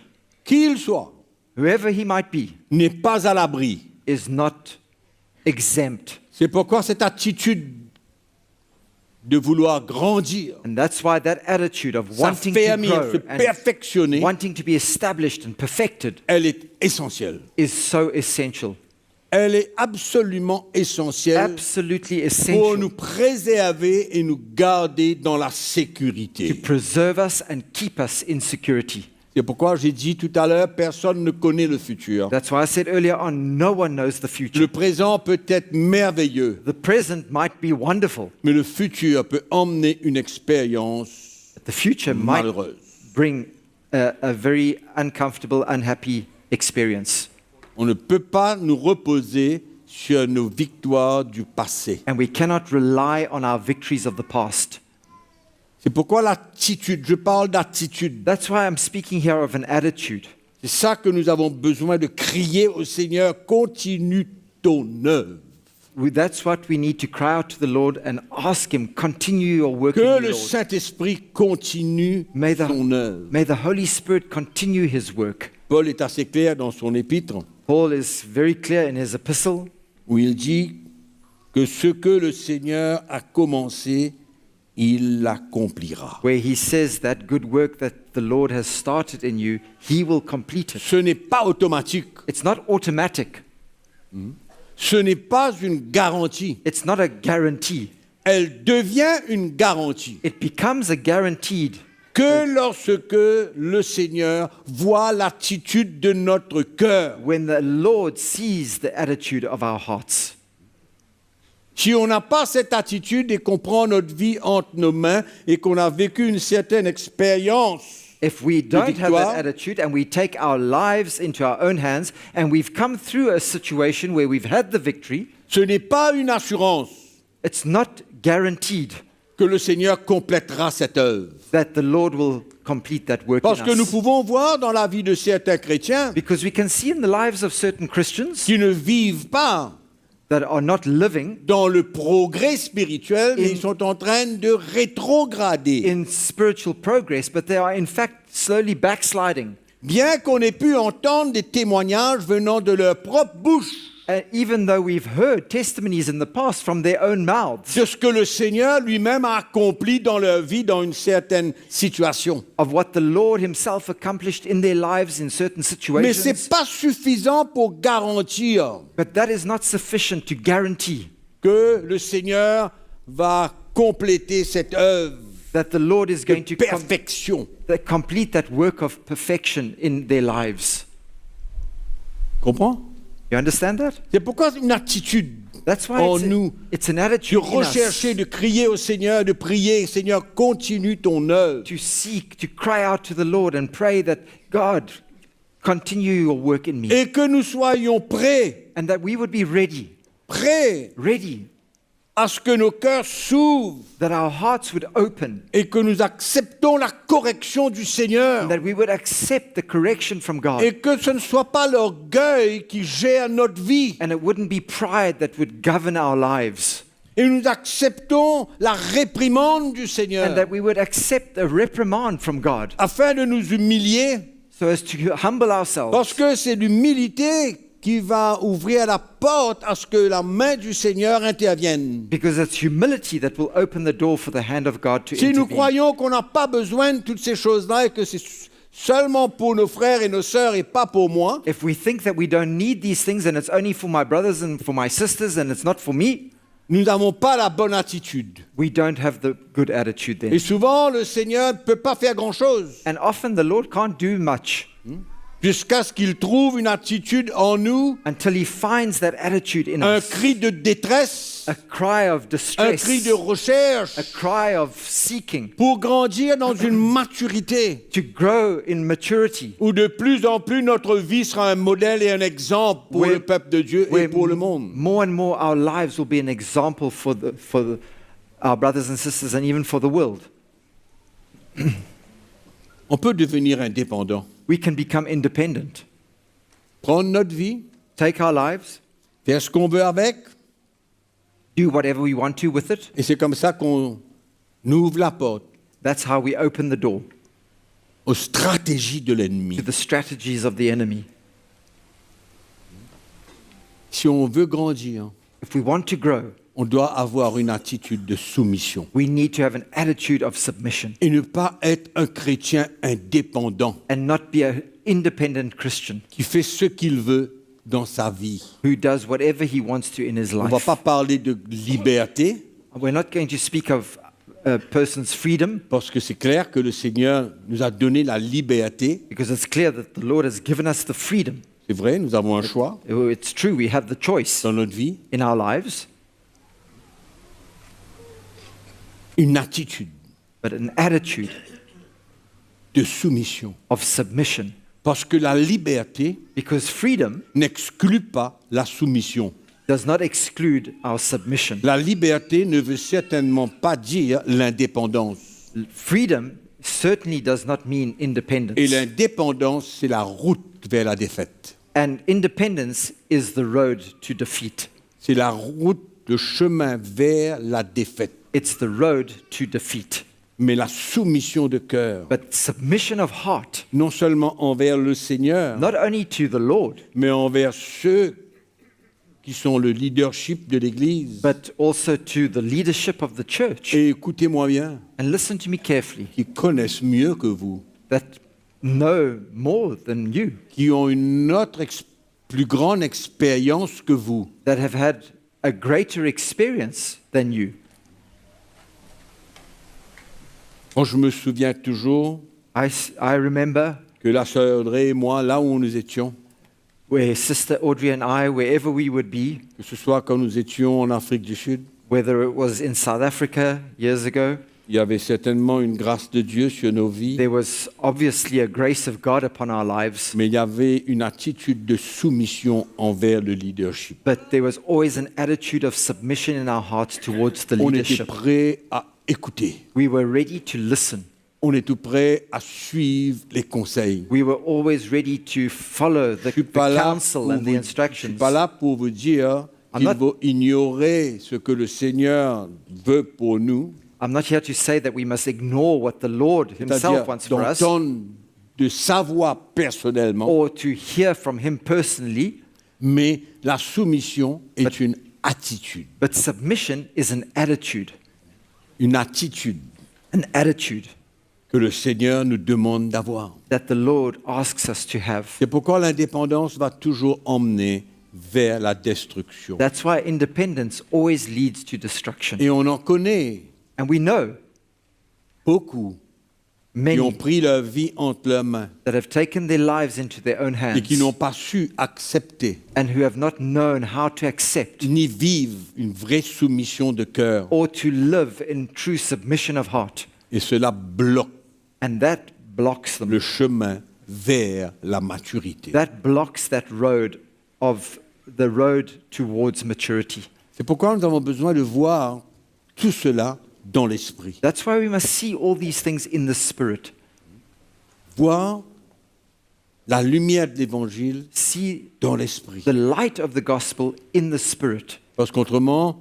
qu'il soit, whoever he might be, n'est pas à l'abri. is not exempt. C'est pourquoi cette attitude de vouloir grandir, And that's why that attitude of wanting to s'affermir, grow se and perfectionner, wanting to be established and perfected elle est essentielle. is so essential. Elle est absolument essentielle Absolutely pour essential nous préserver et nous garder dans la to sécurité. preserve us and keep us in security. C'est pourquoi j'ai dit tout à l'heure, personne ne connaît le futur. That's why I said earlier on, no one knows the Le future. présent peut être merveilleux, The present might be wonderful, mais le futur peut emmener une expérience but the future might malheureuse. bring a very uncomfortable, unhappy experience. On ne peut pas nous reposer sur nos victoires du passé. And we cannot rely on our victories of the past. C'est pourquoi l'attitude, je parle d'attitude. That's why I'm speaking here of an attitude. C'est ça que nous avons besoin de crier au Seigneur, continue ton œuvre. That's what we need to cry out to the Lord and ask Him, continue your work in Que me, le Lord. Saint-Esprit continue May son œuvre. may the Holy Spirit continue His work. Paul est assez clair dans son épître Paul is very clear in his epistle où il dit que ce que le Seigneur a commencé, il l'accomplira. where he says that good work that the Lord has started in you, He will complete it. Ce n'est pas automatique, It's not automatic. ce n'est pas une garantie. It's not a guarantee. Elle devient une garantie It becomes a guaranteed que lorsque le Seigneur voit l'attitude de notre cœur. when the Lord sees the attitude of our hearts. Si on n'a pas cette attitude et qu'on prend notre vie entre nos mains et qu'on a vécu une certaine expérience, If we don't have victoire, that attitude and we take our lives into our own hands and we've come through a situation where we've had the victory, ce n'est pas une assurance it's not guaranteed que le Seigneur complétera cette œuvre. that the Lord will complete that work Parce in que nous us. pouvons voir dans la vie de certains chrétiens Because we can see in the lives of certain Christians qui ne vivent pas that are not living dans le progrès spirituel, mais In- ils sont en train de rétrograder. in spiritual progress, but they are in fact slowly backsliding. Bien qu'on ait pu entendre des témoignages venant de leur propre bouche And even though we've heard testimonies in the past from their own mouths de ce que le Seigneur lui-même a accompli dans leur vie dans une certaine situation. of what the Lord Himself accomplished in their lives in certain Mais ce n'est situations, pas suffisant pour garantir but that is not sufficient to guarantee que le Seigneur va compléter cette œuvre that the Lord is de going to perfection. complete that work of perfection in their lives. Comprends? You understand that? C'est pourquoi une attitude That's why en nous it's an de attitude in rechercher, us de crier au Seigneur, de prier, Seigneur, continue ton œuvre. to seek, to cry out to the Lord and pray that God continue your work in me, Et que nous soyons prêts, and that we would be ready, prêts ready à ce que nos cœurs s'ouvrent that our hearts would open, et que nous acceptons la correction du Seigneur and that we would accept the correction from God. et que ce ne soit pas l'orgueil qui gère notre vie. And it wouldn't be pride that would govern our lives. Et nous acceptons la réprimande du Seigneur And that we would accept a reprimand from God afin de nous humilier, so as to humble ourselves. parce que c'est l'humilité qui va ouvrir la porte à ce que la main du Seigneur intervienne. Because it's humility that will open the door for the hand of God to Si nous intervene. croyons qu'on n'a pas besoin de toutes ces choses-là et que c'est seulement pour nos frères et nos sœurs et pas pour moi, If we think that we don't need these things and it's only for my brothers and for my sisters and it's not for me, nous n'avons pas la bonne attitude. we don't have the good attitude Et then. souvent, le Seigneur ne peut pas faire grand-chose And often the Lord can't do much jusqu'à ce qu'il trouve une attitude en nous, until He finds that attitude in un us. cri de détresse, A cry of un distress, cri de recherche a cry of seeking, pour grandir dans une maturité to grow in maturity, où de plus en plus notre vie sera un modèle et un exemple pour Where- le peuple de Dieu et where pour le monde. more and more our lives will be an example for our brothers and sisters and even for the world. On peut devenir indépendant, We can become independent, prendre notre vie, take our lives, faire ce qu'on veut avec, do whatever we want to with it. et c'est comme ça qu'on ouvre la porte That's how we open the door aux stratégies de l'ennemi. to the strategies of the enemy. Si on veut grandir, If we want to grow, on doit avoir une attitude de soumission we need to have an attitude of submission et ne pas être un chrétien indépendant and not be an independent Christian qui fait ce qu'il veut dans sa vie. who does whatever he wants to in his On ne va life. pas parler de liberté We're not going to speak of a person's freedom parce que c'est clair que le Seigneur nous a donné la liberté. because it's clear that the Lord has given us the freedom. C'est vrai, nous avons un choix It's true, we have the choice dans notre vie, in our lives, une attitude but an attitude de soumission. of submission. Parce que la liberté Because freedom n'exclut pas la soumission. does not exclude our submission. La liberté ne veut certainement pas dire l'indépendance. Freedom certainly does not mean Et independence. l'indépendance, c'est la route vers la défaite. And independence is the road to defeat. C'est la route, le chemin vers la défaite. It's the road to defeat. Mais la soumission de cœur, But submission of heart, non seulement envers le Seigneur, not only to the Lord, mais envers ceux qui sont le leadership de l'Église. but also to the leadership of the church. Et écoutez-moi bien, And listen to me carefully, qui connaissent mieux que vous, that know more than you, qui ont une autre plus grande expérience que vous. that have had a greater experience than you. Moi, je me souviens toujours I remember que la sœur Audrey et moi, là où nous étions, where Sister Audrey and I, wherever we would be, que ce soit quand nous étions en Afrique du Sud, whether it was in South Africa years ago, il y avait certainement une grâce de Dieu sur nos vies, there was obviously a grace of God upon our lives, mais il y avait une attitude de soumission envers le leadership. but there was always an attitude of submission in our hearts towards the On était leadership. prêt à écouter. We were ready to listen. On est tout prêt à suivre les conseils. We were always ready to follow the, Je suis the pas là counsel pour and vous- the je suis instructions. pas là pour vous dire I'm qu'il not- faut ignorer ce que le Seigneur veut pour nous, I'm not here to say that we must ignore what the Lord c'est-à-dire Himself wants for us, d'entendre, de savoir personnellement, or to hear from Him personally, mais la soumission est une attitude. but submission is an attitude Que le Seigneur nous demande d'avoir. that the Lord asks us to have. C'est pourquoi l'indépendance va toujours emmener vers la destruction. That's why independence always leads to destruction. Et on en connaît And we know beaucoup qui ont many pris leur vie entre leurs mains that have taken their lives into their own et qui hands n'ont pas su accepter and who have not known how to accept ni vivre une vraie soumission de cœur. or to live in true submission of heart. Et cela bloque And that blocks them. le chemin vers la maturité. That blocks that road of the road towards maturity. C'est pourquoi nous avons besoin de voir tout cela dans l'esprit. That's why we must see all these things in the Spirit. Voir la lumière de l'évangile See dans l'esprit. the light of the gospel in the Spirit. Parce qu'autrement,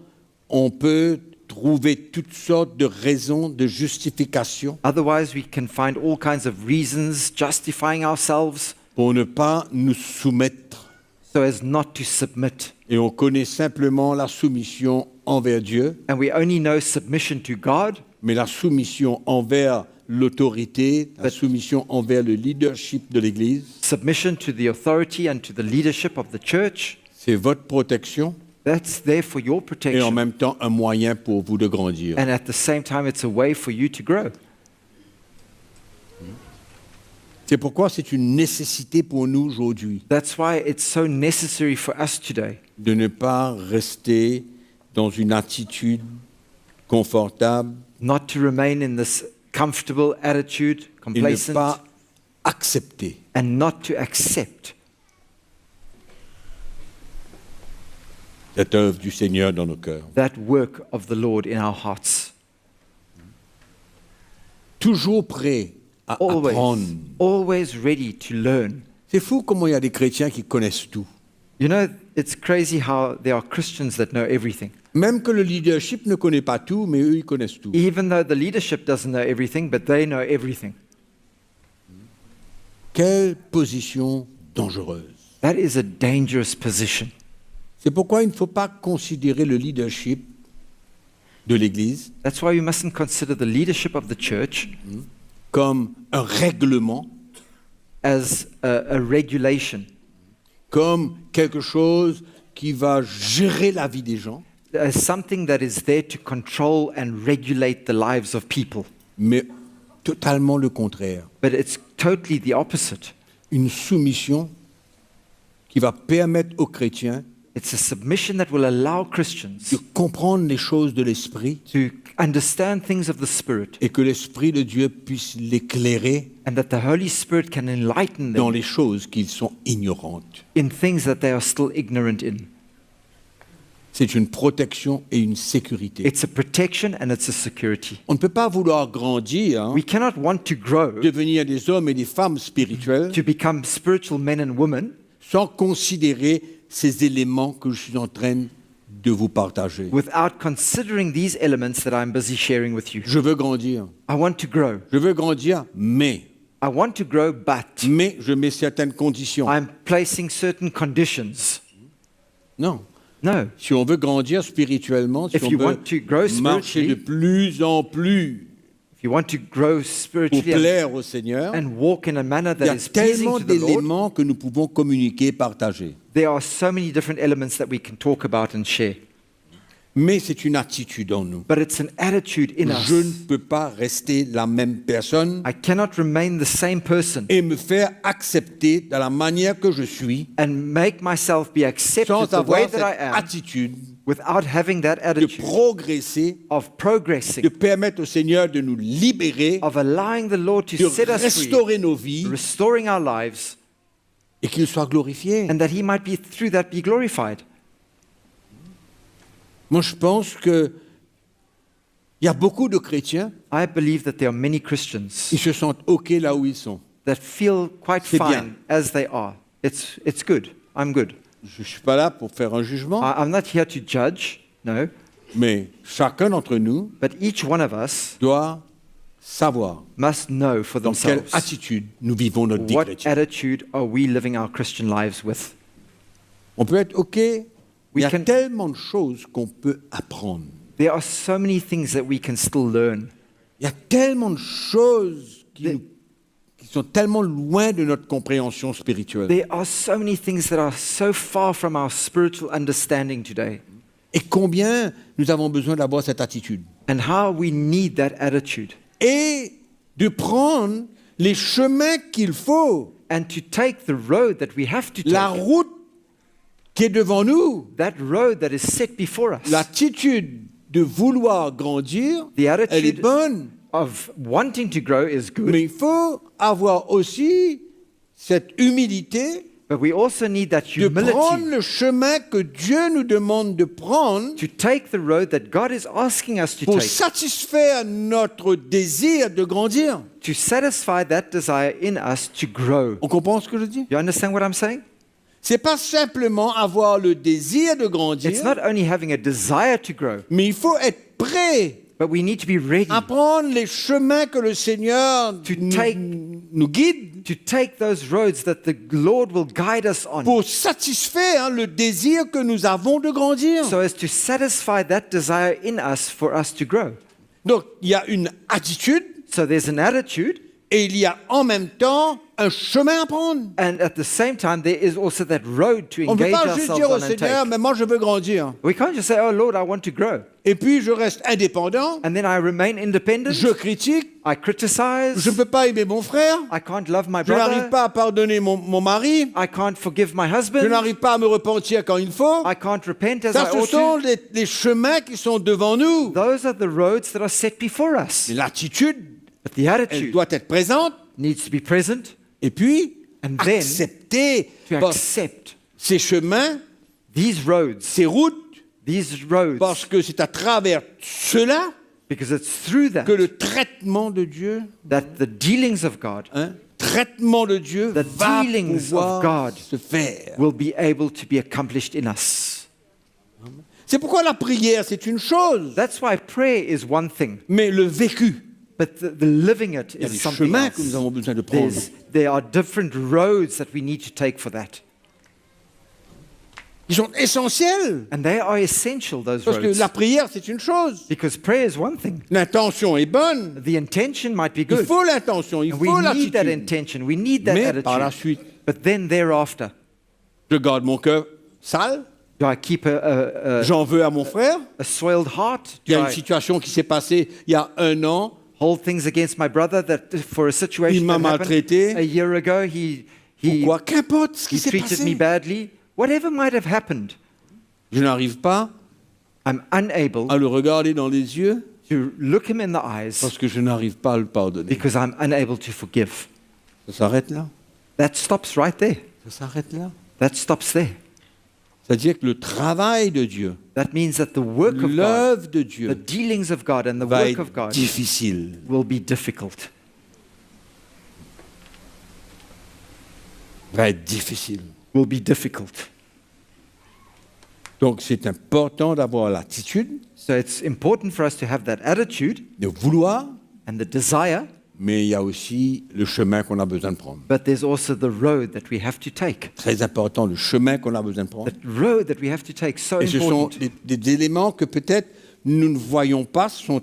on peut trouver toutes sortes de raisons de justification Otherwise, we can find all kinds of reasons justifying ourselves pour ne pas nous soumettre. so as not to submit. Et on connaît simplement la soumission envers Dieu, And we only know submission to God, mais la soumission envers l'autorité, la But- soumission envers le leadership de l'Église, submission to the authority and to the leadership of the church. c'est votre protection That's there for your et en protection. même temps un moyen pour vous de grandir. And at the same time, it's a way for you to grow. C'est pourquoi c'est une nécessité pour nous aujourd'hui That's why it's so necessary for us today de ne pas rester dans une attitude confortable not to remain in this comfortable attitude, et ne complacent, pas accepter and not to accept cette œuvre du Seigneur dans nos cœurs. that work of the Lord in our hearts. Toujours prêt à Always, apprendre. always ready to learn. C'est fou comment il y a des chrétiens qui connaissent tout. You know, it's crazy how there are Christians that know everything. Même que le leadership ne connaît pas tout, mais eux, ils connaissent tout. Even though the leadership doesn't know everything, but they know everything. Quelle position dangereuse. That is a dangerous position. C'est pourquoi il ne faut pas considérer le leadership de l'Église That's why we mustn't consider the leadership of the church comme un règlement, as a regulation, comme quelque chose qui va gérer la vie des gens, as something that is there to control and regulate the lives of people. mais totalement le contraire. But it's totally the opposite. Une soumission qui va permettre aux chrétiens It's a submission that will allow de Christians comprendre les choses de l'Esprit to understand things of the Spirit et que l'Esprit de Dieu puisse l'éclairer and that the Holy Spirit can enlighten dans them les choses qu'ils sont ignorantes. in things that they are still ignorant in. C'est une protection et une sécurité. It's a protection and it's a security. On ne peut pas vouloir grandir, hein, We cannot want to grow devenir des hommes et des femmes spirituels to become spiritual men and women sans considérer ces éléments que je suis en train de vous partager. without considering these elements that I'm busy sharing with you. Je veux grandir. I want to grow. Je veux grandir, mais I want to grow, but je mets certaines conditions. I'm placing certain conditions. Non. No. Si on veut grandir spirituellement, si If on you veut want to grow marcher de spiritually, plus en plus if you want to grow pour spiritually plaire au Seigneur, and walk in a manner il y that a is pleasing tellement to the Lord, d'éléments que nous pouvons communiquer, partager. there are so many different elements that we can talk about and share. Mais c'est une attitude en nous. But it's an attitude in us. Je ne peux pas rester la même personne I cannot remain the same person et me faire accepter de la manière que je suis and make myself be accepted sans the way avoir that I cette am attitude without having that de attitude progresser, of progressing, de permettre au Seigneur de nous libérer, of allowing the Lord to de set us free, restaurer nos vies restoring our lives, et qu'il soit glorifié. and that He might be through that be glorified. Moi, je pense que il y a beaucoup de chrétiens I believe that there are many Christians qui se sentent OK là où ils sont. that feel quite C'est bien. fine as they are. It's good. I'm good. Je ne suis pas là pour faire un jugement, I'm not here to judge, no, mais chacun d'entre nous but each one of us doit savoir must know for dans quelle themselves attitude nous vivons notre vie what chrétienne. attitude are we living our Christian lives with. On peut être OK, mais il y a can- tellement de choses qu'on peut apprendre. There are so many things that we can still learn. Il y a tellement de choses The- qui sont tellement loin de notre compréhension spirituelle. There are so many things that are so far from our spiritual understanding today. Et combien nous avons besoin d'avoir cette attitude. And how we need that attitude. Et de prendre les chemins qu'il faut, And to take the road that we have to la take. route qui est devant nous, That road that is set before us. l'attitude de vouloir grandir, The elle est attitude bonne. of wanting to grow is good. Mais il faut avoir aussi cette humilité But we also need that de prendre humility le chemin que Dieu nous demande de prendre to take the road that God is asking us to pour take, satisfaire notre désir de grandir. to satisfy that desire in us to grow. On comprend ce que je dis? You understand what I'm saying? C'est pas simplement avoir le désir de It's grandir, not only having a desire to grow, mais il faut être prêt but we need to be ready à prendre les chemins que le Seigneur take- nous guide to take those roads that the Lord will guide us on, pour satisfaire le désir que nous avons de grandir. so as to satisfy that desire in us for us to grow. Donc, il y a une attitude So there's an attitude, et il y a en même temps un chemin à prendre. and at the same time, there is also that road to On ne peut engage pas juste ourselves dire au on and Seigneur, take. mais moi je veux grandir. We can't just say, oh Lord, I want to grow. Et puis je reste indépendant, And then I remain independent. je critique, I criticize. je ne peux pas aimer mon frère, I can't love my je n'arrive brother. pas à pardonner mon mari, I can't forgive my je husband. n'arrive pas à me repentir quand il faut. I can't repent as Ça, I ce ought sont to. les chemins qui sont devant nous. Those are the roads that are set before us. L'attitude, But the elle attitude doit être présente. needs to be present Et puis, And then, accepter to accept accept ces chemins, these roads, ces routes, parce because que c'est à travers cela it's through that que le traitement de Dieu, that the dealings of God traitement de Dieu The va dealings of pouvoir God se faire. will be able to be accomplished in us. C'est pourquoi la prière, c'est une chose, That's why prayer is one thing, mais le vécu, but the living it il y a is des something chemins que nous else. avons besoin de prendre. There are different roads that we need to take for that. Ils sont essentiels, And they are essential, those parce que roads. la prière, c'est une chose. Because prayer is one thing. L'intention est bonne, The intention might be il good. faut l'intention, il And we faut need that l'attitude. intention. We need that Mais par la attitude. suite, But then thereafter, je garde mon cœur sale, do I keep j'en veux à mon frère. a soiled heart? Il y Do a une I situation qui s'est passée il y a 1 an, hold things against my brother that for a il situation m'a that happened maltraité. a year ago, he Pourquoi? Qu'importe ce qui he s'est treated me passé. badly? Whatever might have happened, Je n'arrive pas I'm unable à le regarder dans les yeux to look him in the eyes parce que je n'arrive pas à le pardonner. because I'm unable to forgive. Ça s'arrête là. That stops right there. Ça s'arrête là. That stops there. C'est-à-dire que le travail de Dieu, That means that the work of God, l'œuvre de the Dieu dealings of God and the va work of être God difficile. will be difficult. Va être difficile. Will be difficult. Donc c'est important d'avoir l'attitude So it's important for us to have that attitude de vouloir, and the desire, mais il y a aussi le chemin qu'on a besoin de prendre. but there's also the road that we have to take. Très important, le chemin qu'on a besoin de prendre. The road that we have to take, so Et ce sont important. des éléments que peut-être nous ne voyons pas, sont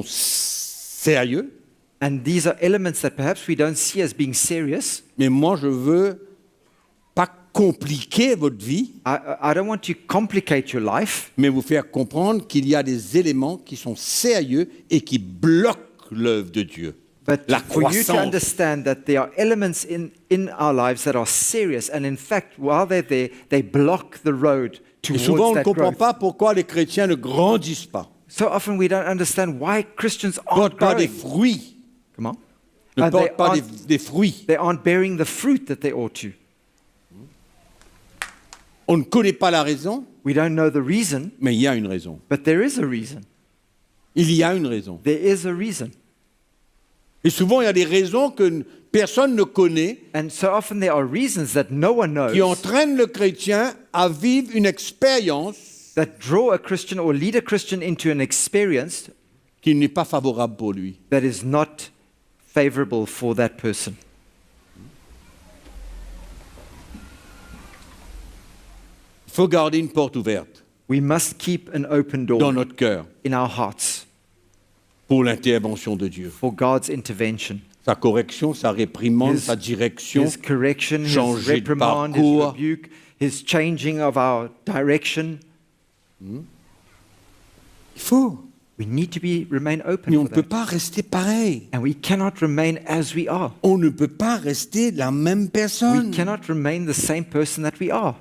sérieux, And these are elements that perhaps we don't see as being serious. mais moi je veux pas compliquer votre vie, I don't want to complicate your life, mais vous faire comprendre qu'il y a des éléments qui sont sérieux et qui bloquent l'œuvre de Dieu. but La for you to croissance. understand that there are elements in our lives that are serious, and in fact, while they're there, they block the road Et souvent on towards ne that comprend growth. pas pourquoi les chrétiens ne grandissent pas, So often we don't understand why Christians ne aren't portent pas des growing. fruits, Come on. ne They portent pas aren't- des fruits. they aren't bearing the fruit that they ought to. On ne connaît pas la raison, We don't know the reason, mais il y a une raison. but there is a reason. Il y a une raison. There is a reason. Et souvent il y a des raisons que personne ne connaît, And so often there are reasons that no one qui knows entraînent le chrétien à vivre une expérience that draw a Christian or lead a Christian into an experience qui n'est pas favorable pour lui. that is not favorable for that person. Il faut garder une porte ouverte We must keep an open dans door notre cœur in our hearts pour l'intervention de Dieu. for God's intervention. Sa correction, sa réprimande, His- sa direction, His correction, His changer de reprimand, His parcours. rebuke, His changing of our direction. il faut. We need to remain open Mais on for ne peut that. pas rester pareil. And we cannot remain as we are. On ne peut pas rester la même We personne. cannot remain the same person that we are.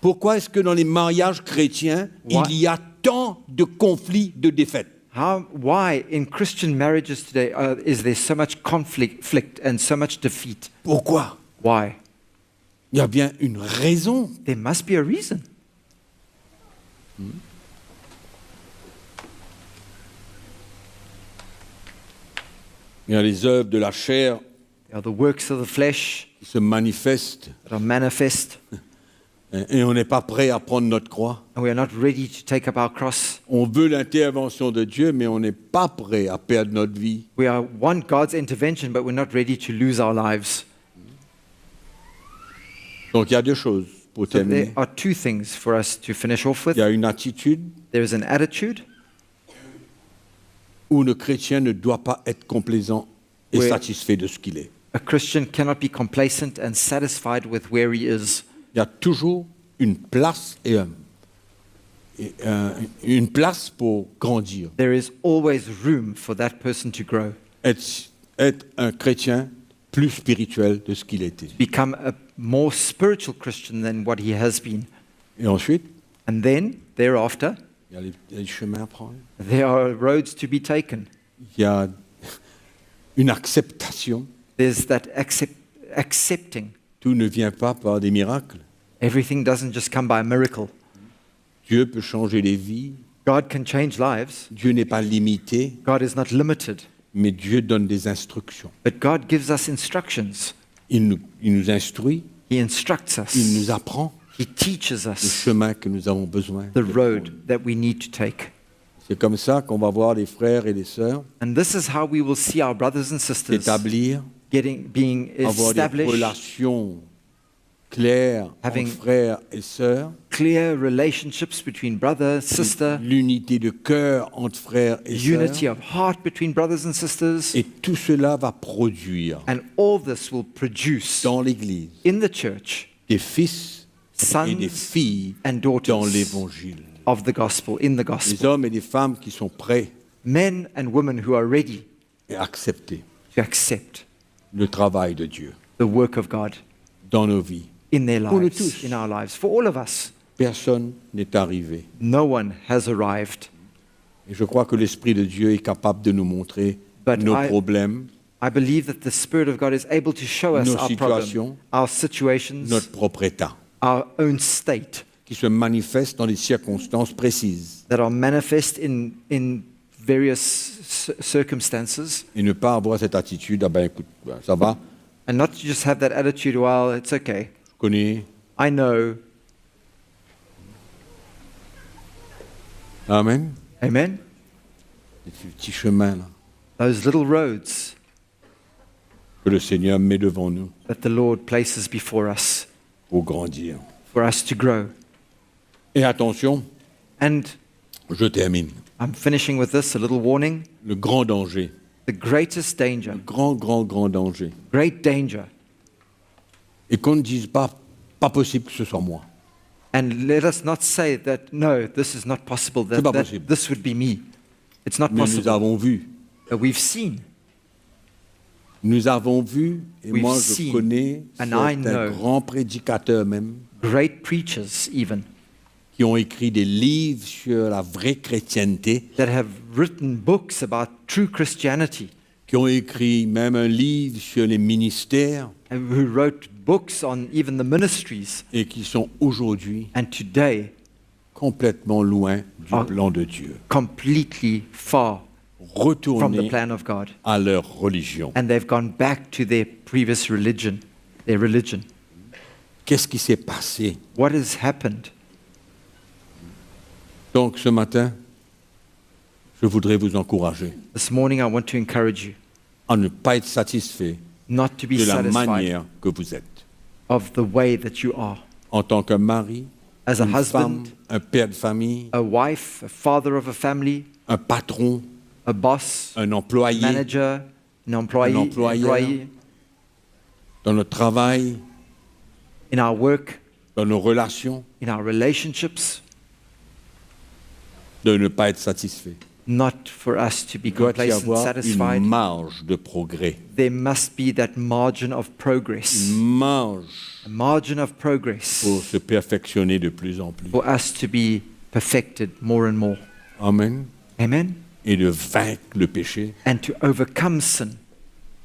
Pourquoi est-ce que dans les mariages chrétiens, Why? il y a tant de conflits, de défaites? Why in Christian marriages today is there so much conflict and so much defeat? Pourquoi? Why? Il y a bien une raison. There must be a reason. Il y a les œuvres de la chair They are the works of the flesh qui se manifestent that are manifest, et on n'est pas prêt à prendre notre croix. and we are not ready to take up our cross. On veut l'intervention de Dieu, mais on n'est pas prêt à perdre notre vie. We want God's intervention, but we're not ready to lose our lives. Donc il y a deux choses pour So there terminer. are two things for us to finish off with. Il y a une attitude There is an attitude où le chrétien ne doit pas être complaisant et Oui. satisfait de ce qu'il est. A Christian cannot be complacent and satisfied with where he is. Il y a toujours une place une place pour grandir. There is always room for that person to grow, Être un chrétien plus spirituel de ce qu'il était. become a more spiritual Christian than what he has been. Et ensuite, And then, thereafter, il y a les chemins à prendre. there are roads to be taken. Il y a une acceptation. There's that accepting. Tout ne vient pas par des miracles. Everything doesn't just come by a miracle. Dieu peut changer les vies. God can change lives. Dieu n'est pas limité, God is not limited. mais Dieu donne des instructions. But God gives us instructions. Il nous instruit, He instructs il us. nous apprend He teaches le us chemin que nous avons besoin. the de road prendre. that we need to take. C'est comme ça qu'on va voir les frères et les sœurs And this is how we will see our brothers and sisters s'établir, being avoir des established, relations claires Having- entre frères et sœurs, clear relationships between brother, sister, l'unité de cœur entre frères et unity sœurs. of heart between brothers and sisters. Et tout cela va produire And all this will produce dans l'Église in the church des fils et des sons filles and dans daughters l'Évangile. of the gospel, in the Des gospel. hommes et des femmes qui sont prêts Men and women who are ready et accepter to accept le travail de Dieu the work of God dans nos vies. in their Pour nous lives, tous. in our lives, for all of us. Personne n'est arrivé. No one has arrived. Et je crois que l'Esprit de Dieu est capable de nous montrer But nos I- problèmes, I believe that the Spirit of God is able to show us nos our situations, problem, our situations, notre propre état, our own state qui se manifestent dans des circonstances précises. that are manifest in various circumstances, Et ne pas avoir cette attitude, ah ben écoute, ben, ça va, and not to just have that attitude, well, it's okay. je connais. I know. Amen. Amen. Ces petits chemins là Those little roads que le Seigneur met devant nous that the Lord places before us pour grandir. for us to grow. Et attention, And je termine. I'm finishing with this, a little warning. Le grand danger, The greatest danger, grand danger. great danger, Et qu'on ne dise pas possible que ce soit moi. and let us not say that, no, this is not possible, C'est pas that possible. this would be me. It's not Mais nous possible. avons vu. We've seen. Nous avons vu, et We've moi je seen, connais and I certains know. grands prédicateurs même, Great preachers, even, qui ont écrit des livres sur la vraie chrétienté, that have written books about true Christianity, qui ont écrit même un livre sur les ministères, and who wrote books on even the ministries, et qui sont aujourd'hui and today complètement loin du Ah. plan de Dieu. completely far from the Retournés plan of God. à leur religion. And they've gone back to their previous religion, their religion. Qu'est-ce qui s'est passé? What has happened? Donc ce matin, je voudrais vous encourager This morning I want to encourage you à ne pas être satisfait not to be de la satisfied manière que vous êtes. of the way that you are. En tant qu'un mari, As a une husband, femme, un père de famille, a wife, a father of a family, un patron, a boss, un employé, manager, an employee, Un employeur. employee, dans notre travail, in our work, dans nos relations, in our relationships, de ne pas être satisfait. not for us to be Il doit y complacent, avoir satisfied. une marge de progrès. There must be that margin of progress, Une marge a margin of progress pour se perfectionner de plus en plus. for us to be perfected more and more. Amen. Amen? Et de vaincre le péché And to overcome sin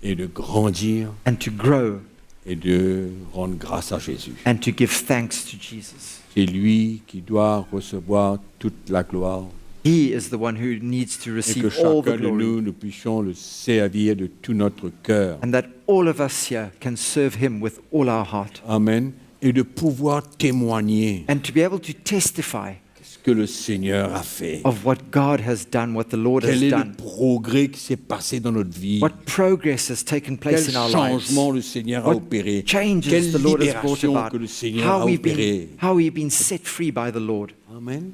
et de grandir and to grow et de rendre grâce à Jésus. and to give thanks to Jesus. C'est lui qui doit recevoir toute la gloire He is the one who needs to et que receive all the chacun de glory, nous puissions le servir de tout notre cœur. and that all of us here can serve him with all our heart, Amen. Et de pouvoir témoigner and to be able to testify ce que le Seigneur a fait. of what God has done, what the Lord has Quel est le done, progrès qui s'est passé dans notre vie? what progress has taken place Quel in our lives, changement le Seigneur a what opéré? changes Quelle the Lord has brought libération about, que le Seigneur a how opéré? we've been set free by the Lord. Amen.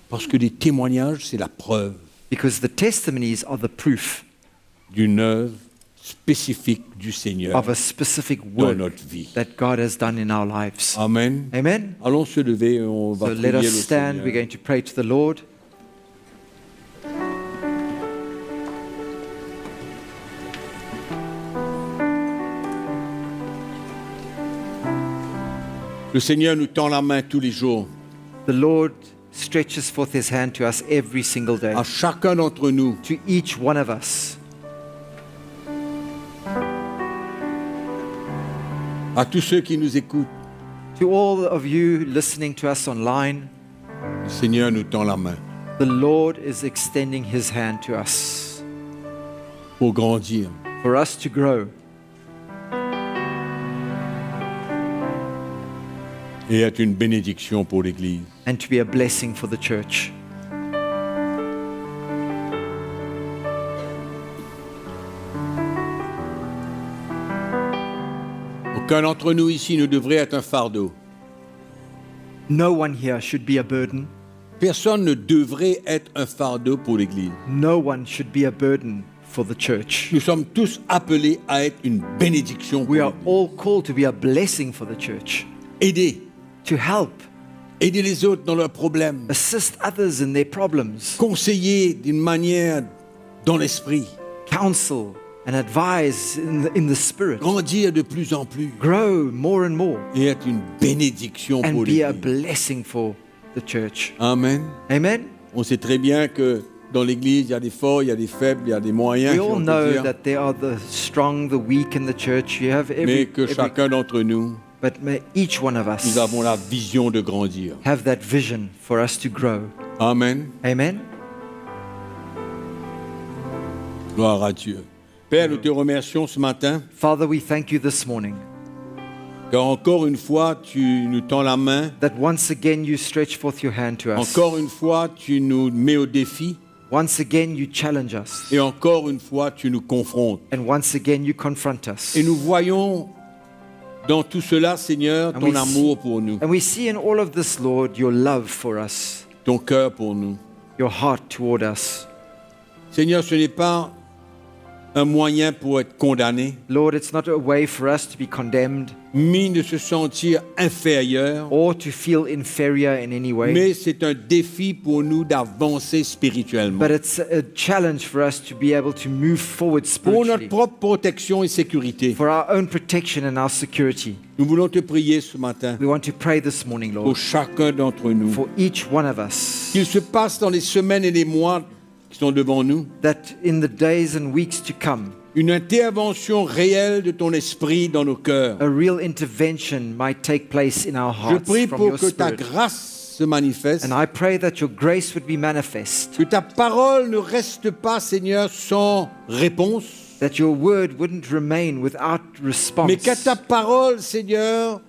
Parce que les témoignages, c'est la preuve Because the testimonies are the proof d'une œuvre spécifique du Seigneur of a specific dans work notre vie. that God has done in our lives. Amen. Amen. Allons se lever et on va So prier let le us stand. We're Seigneur. going to pray to the Lord. Le Seigneur nous tend la main tous les jours. The Lord stretches forth his hand to us every single day, À chacun d'entre nous, to each one of us, à tous ceux qui nous écoutent. to all of you listening to us online. Le Seigneur nous tend la main The Lord is extending his hand to us pour grandir. for us to grow Et être une bénédiction pour l'Église. and to be a blessing for the church. Aucun d'entre nous ici ne devrait être un fardeau. No one here should be a burden. Personne ne devrait être un fardeau pour l'Église. No one should be a burden for the church. Nous sommes tous appelés à être une bénédiction pour We are l'Église. all called to be a blessing for the church, Aider. to help, Aider les autres dans leurs problèmes. assist others in their problems, Conseiller d'une manière dans l'esprit. counsel and advise in the spirit, Grandir de plus en plus. grow more and more, Et être une bénédiction and pour be a l'Église. blessing for the church. Amen. Amen. On sait très bien que dans l'Église, il y a des forts, il y a des faibles, il y a des moyens. We si all on peut know dire. that there are the strong, the weak in the church. You have Mais que every chacun d'entre nous, but may each one of us nous avons la vision de grandir. have that vision for us to grow. Amen. Amen. Gloire à Dieu. Père, nous te remercions ce matin, Father, we thank you this morning car encore une fois, tu nous tends la main. that once again you stretch forth your hand to us. Encore une fois, tu nous mets au défi. Once again you challenge us. Et encore une fois, tu nous confrontes. And once again you confront us. Et nous voyons dans tout cela, Seigneur, And ton we amour pour nous, And we see in all of this, Lord, your love for us, ton cœur pour nous. your heart toward us. Seigneur, ce n'est pas un moyen pour être condamné, Lord, it's not a way for us to be condemned ni de se sentir inférieur, or to feel inferior in any way, mais c'est un défi pour nous d'avancer spirituellement. but it's a challenge for us to be able to move forward Pour notre spiritually, propre protection et sécurité, for our own protection and our security. nous voulons te prier ce matin We want to pray this morning, pour Lord, chacun d'entre nous. for each one of us, Qu'il se passe dans les semaines et les mois qui sont devant nous, that in the days and weeks to come, une intervention réelle de ton esprit dans nos cœurs. a real intervention might take place in our Je hearts prie from pour your que ta spirit. grâce se manifeste, And I pray that your grace would be manifest, que ta parole ne reste pas, Seigneur, sans réponse, that your word wouldn't remain without response, mais que ta parole, Seigneur,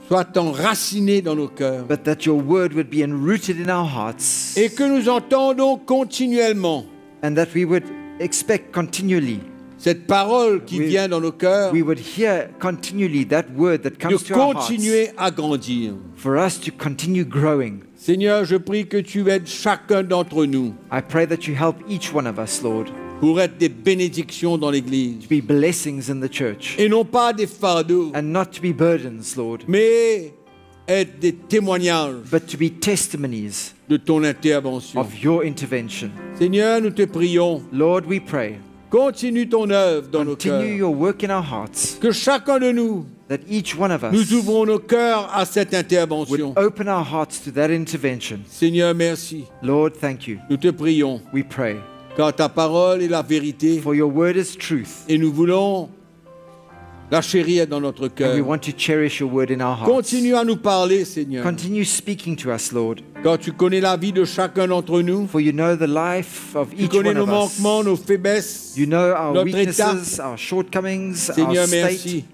soit enracinée dans nos cœurs but that your word would be enrooted in our hearts, et que nous entendons continuellement and that we would expect continually, cette parole qui We- vient dans nos cœurs we would hear continually that word that de comes to our hearts, continuer à grandir. for us to continue growing. Seigneur, je prie que tu aides chacun d'entre nous I pray that you help each one of us, Lord, pour être des bénédictions dans l'Église to be blessings in the church, et non pas des fardeaux, and not to be burdens, Lord, mais être des témoignages but to be testimonies de ton intervention. of your intervention. Seigneur, nous te prions, Lord, we pray, continue ton œuvre dans nos continue cœurs. your work in our hearts, Que chacun de nous, that each one of us nous ouvrons nos cœurs à cette would intervention. open our hearts to that intervention. Seigneur, merci. Lord, thank you. Nous te prions, We pray, car ta parole est la vérité for your word is truth, et nous voulons la chérir dans notre And we cœur. want to cherish your word in our hearts. Continue à nous parler, Seigneur, Continue speaking to us, Lord, car tu connais la vie de chacun d'entre nous. for you know the life of Tu each connais one nos of us. manquements, nos faiblesses. You know our notre weaknesses, our shortcomings, Seigneur, our state. merci.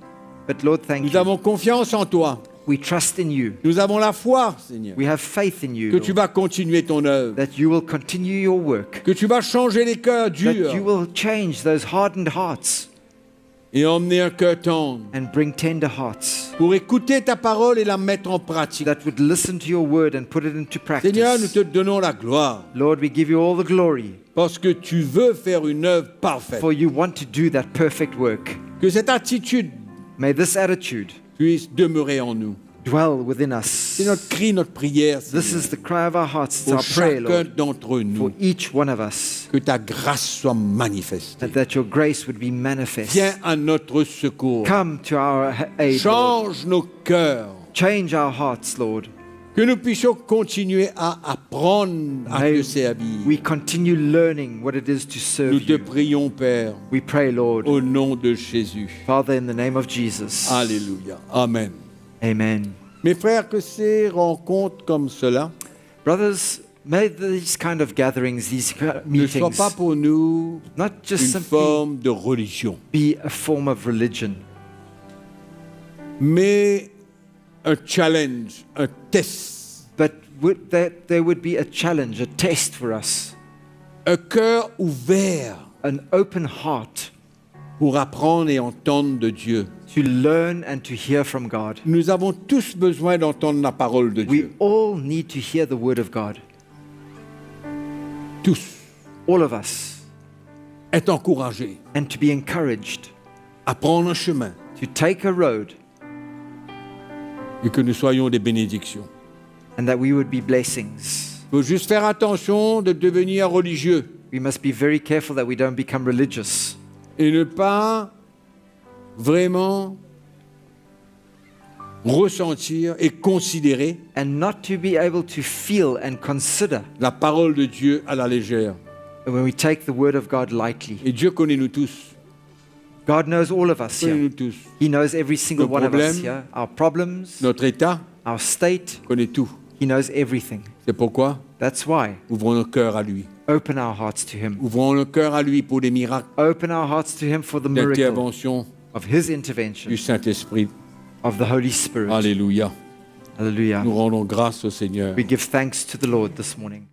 But Lord, thank Nous you. avons confiance en toi. We trust in you. Nous avons la foi, Seigneur, We have faith in you, que tu Lord, vas continuer ton œuvre, that you will continue your work, que tu vas changer les cœurs that you durs will change those hardened hearts et emmener un cœur tendre and bring tender hearts pour écouter ta parole et la mettre en pratique. that would listen to your word and put it into Seigneur, nous practice. te donnons la gloire Lord, we give you all the glory, parce que tu veux faire une œuvre parfaite. for you want to do that perfect work. Que cette attitude May this attitude puisse demeurer en nous. dwell within us. C'est notre cri, notre prière, This Seigneur, is the cry of our hearts. It's pour our prayer, chacun Lord, d'entre for nous. each one of us, Que ta grâce soit manifestée. that your grace would be manifest. Viens à notre secours. Come to our aid, Lord. Change nos cœurs. Change our hearts, Lord. Que nous puissions continuer à apprendre à May te servir. we continue learning what it is to Nous serve te you. prions, Père, We pray, Lord, au nom de Jésus. Father, in the name of Jesus. Alléluia. Amen. Amen. Mes frères, que ces rencontres comme cela Brothers, may these kind of gatherings, these ne soient meetings, pas pour nous not just une simply forme de religion, be a form of religion, mais un challenge, un test, but that there would be a challenge, a test for us, un cœur ouvert an open heart pour apprendre et entendre de Dieu. to learn and to hear from God. Nous avons tous besoin d'entendre la parole de We Dieu. all need to hear the word of God. Tous. All of us. Être encouragés And to be encouraged à prendre un chemin to take a road et que nous soyons des bénédictions. and that we would be blessings. Il faut juste faire attention de devenir religieux We must be very careful that we don't become religious et ne pas vraiment ressentir et considérer and not to be able to feel and consider la parole de Dieu à la légère. when we take the word of God lightly. Et Dieu connaît nous tous. God knows all of us Connaît here. nous tous. He knows every single Nos one of us problèmes. here. Our problems, Notre état our state, connaît tout. He knows everything. C'est pourquoi That's why. ouvrons nos cœurs à lui. Open our hearts to Him. Ouvrons nos cœurs à lui pour des miracles Open our hearts to Him for the miracle d'intervention of His intervention, du Saint-Esprit. of the Holy Spirit. Alléluia. Hallelujah. Nous rendons grâce au Seigneur. We give thanks to the Lord this morning.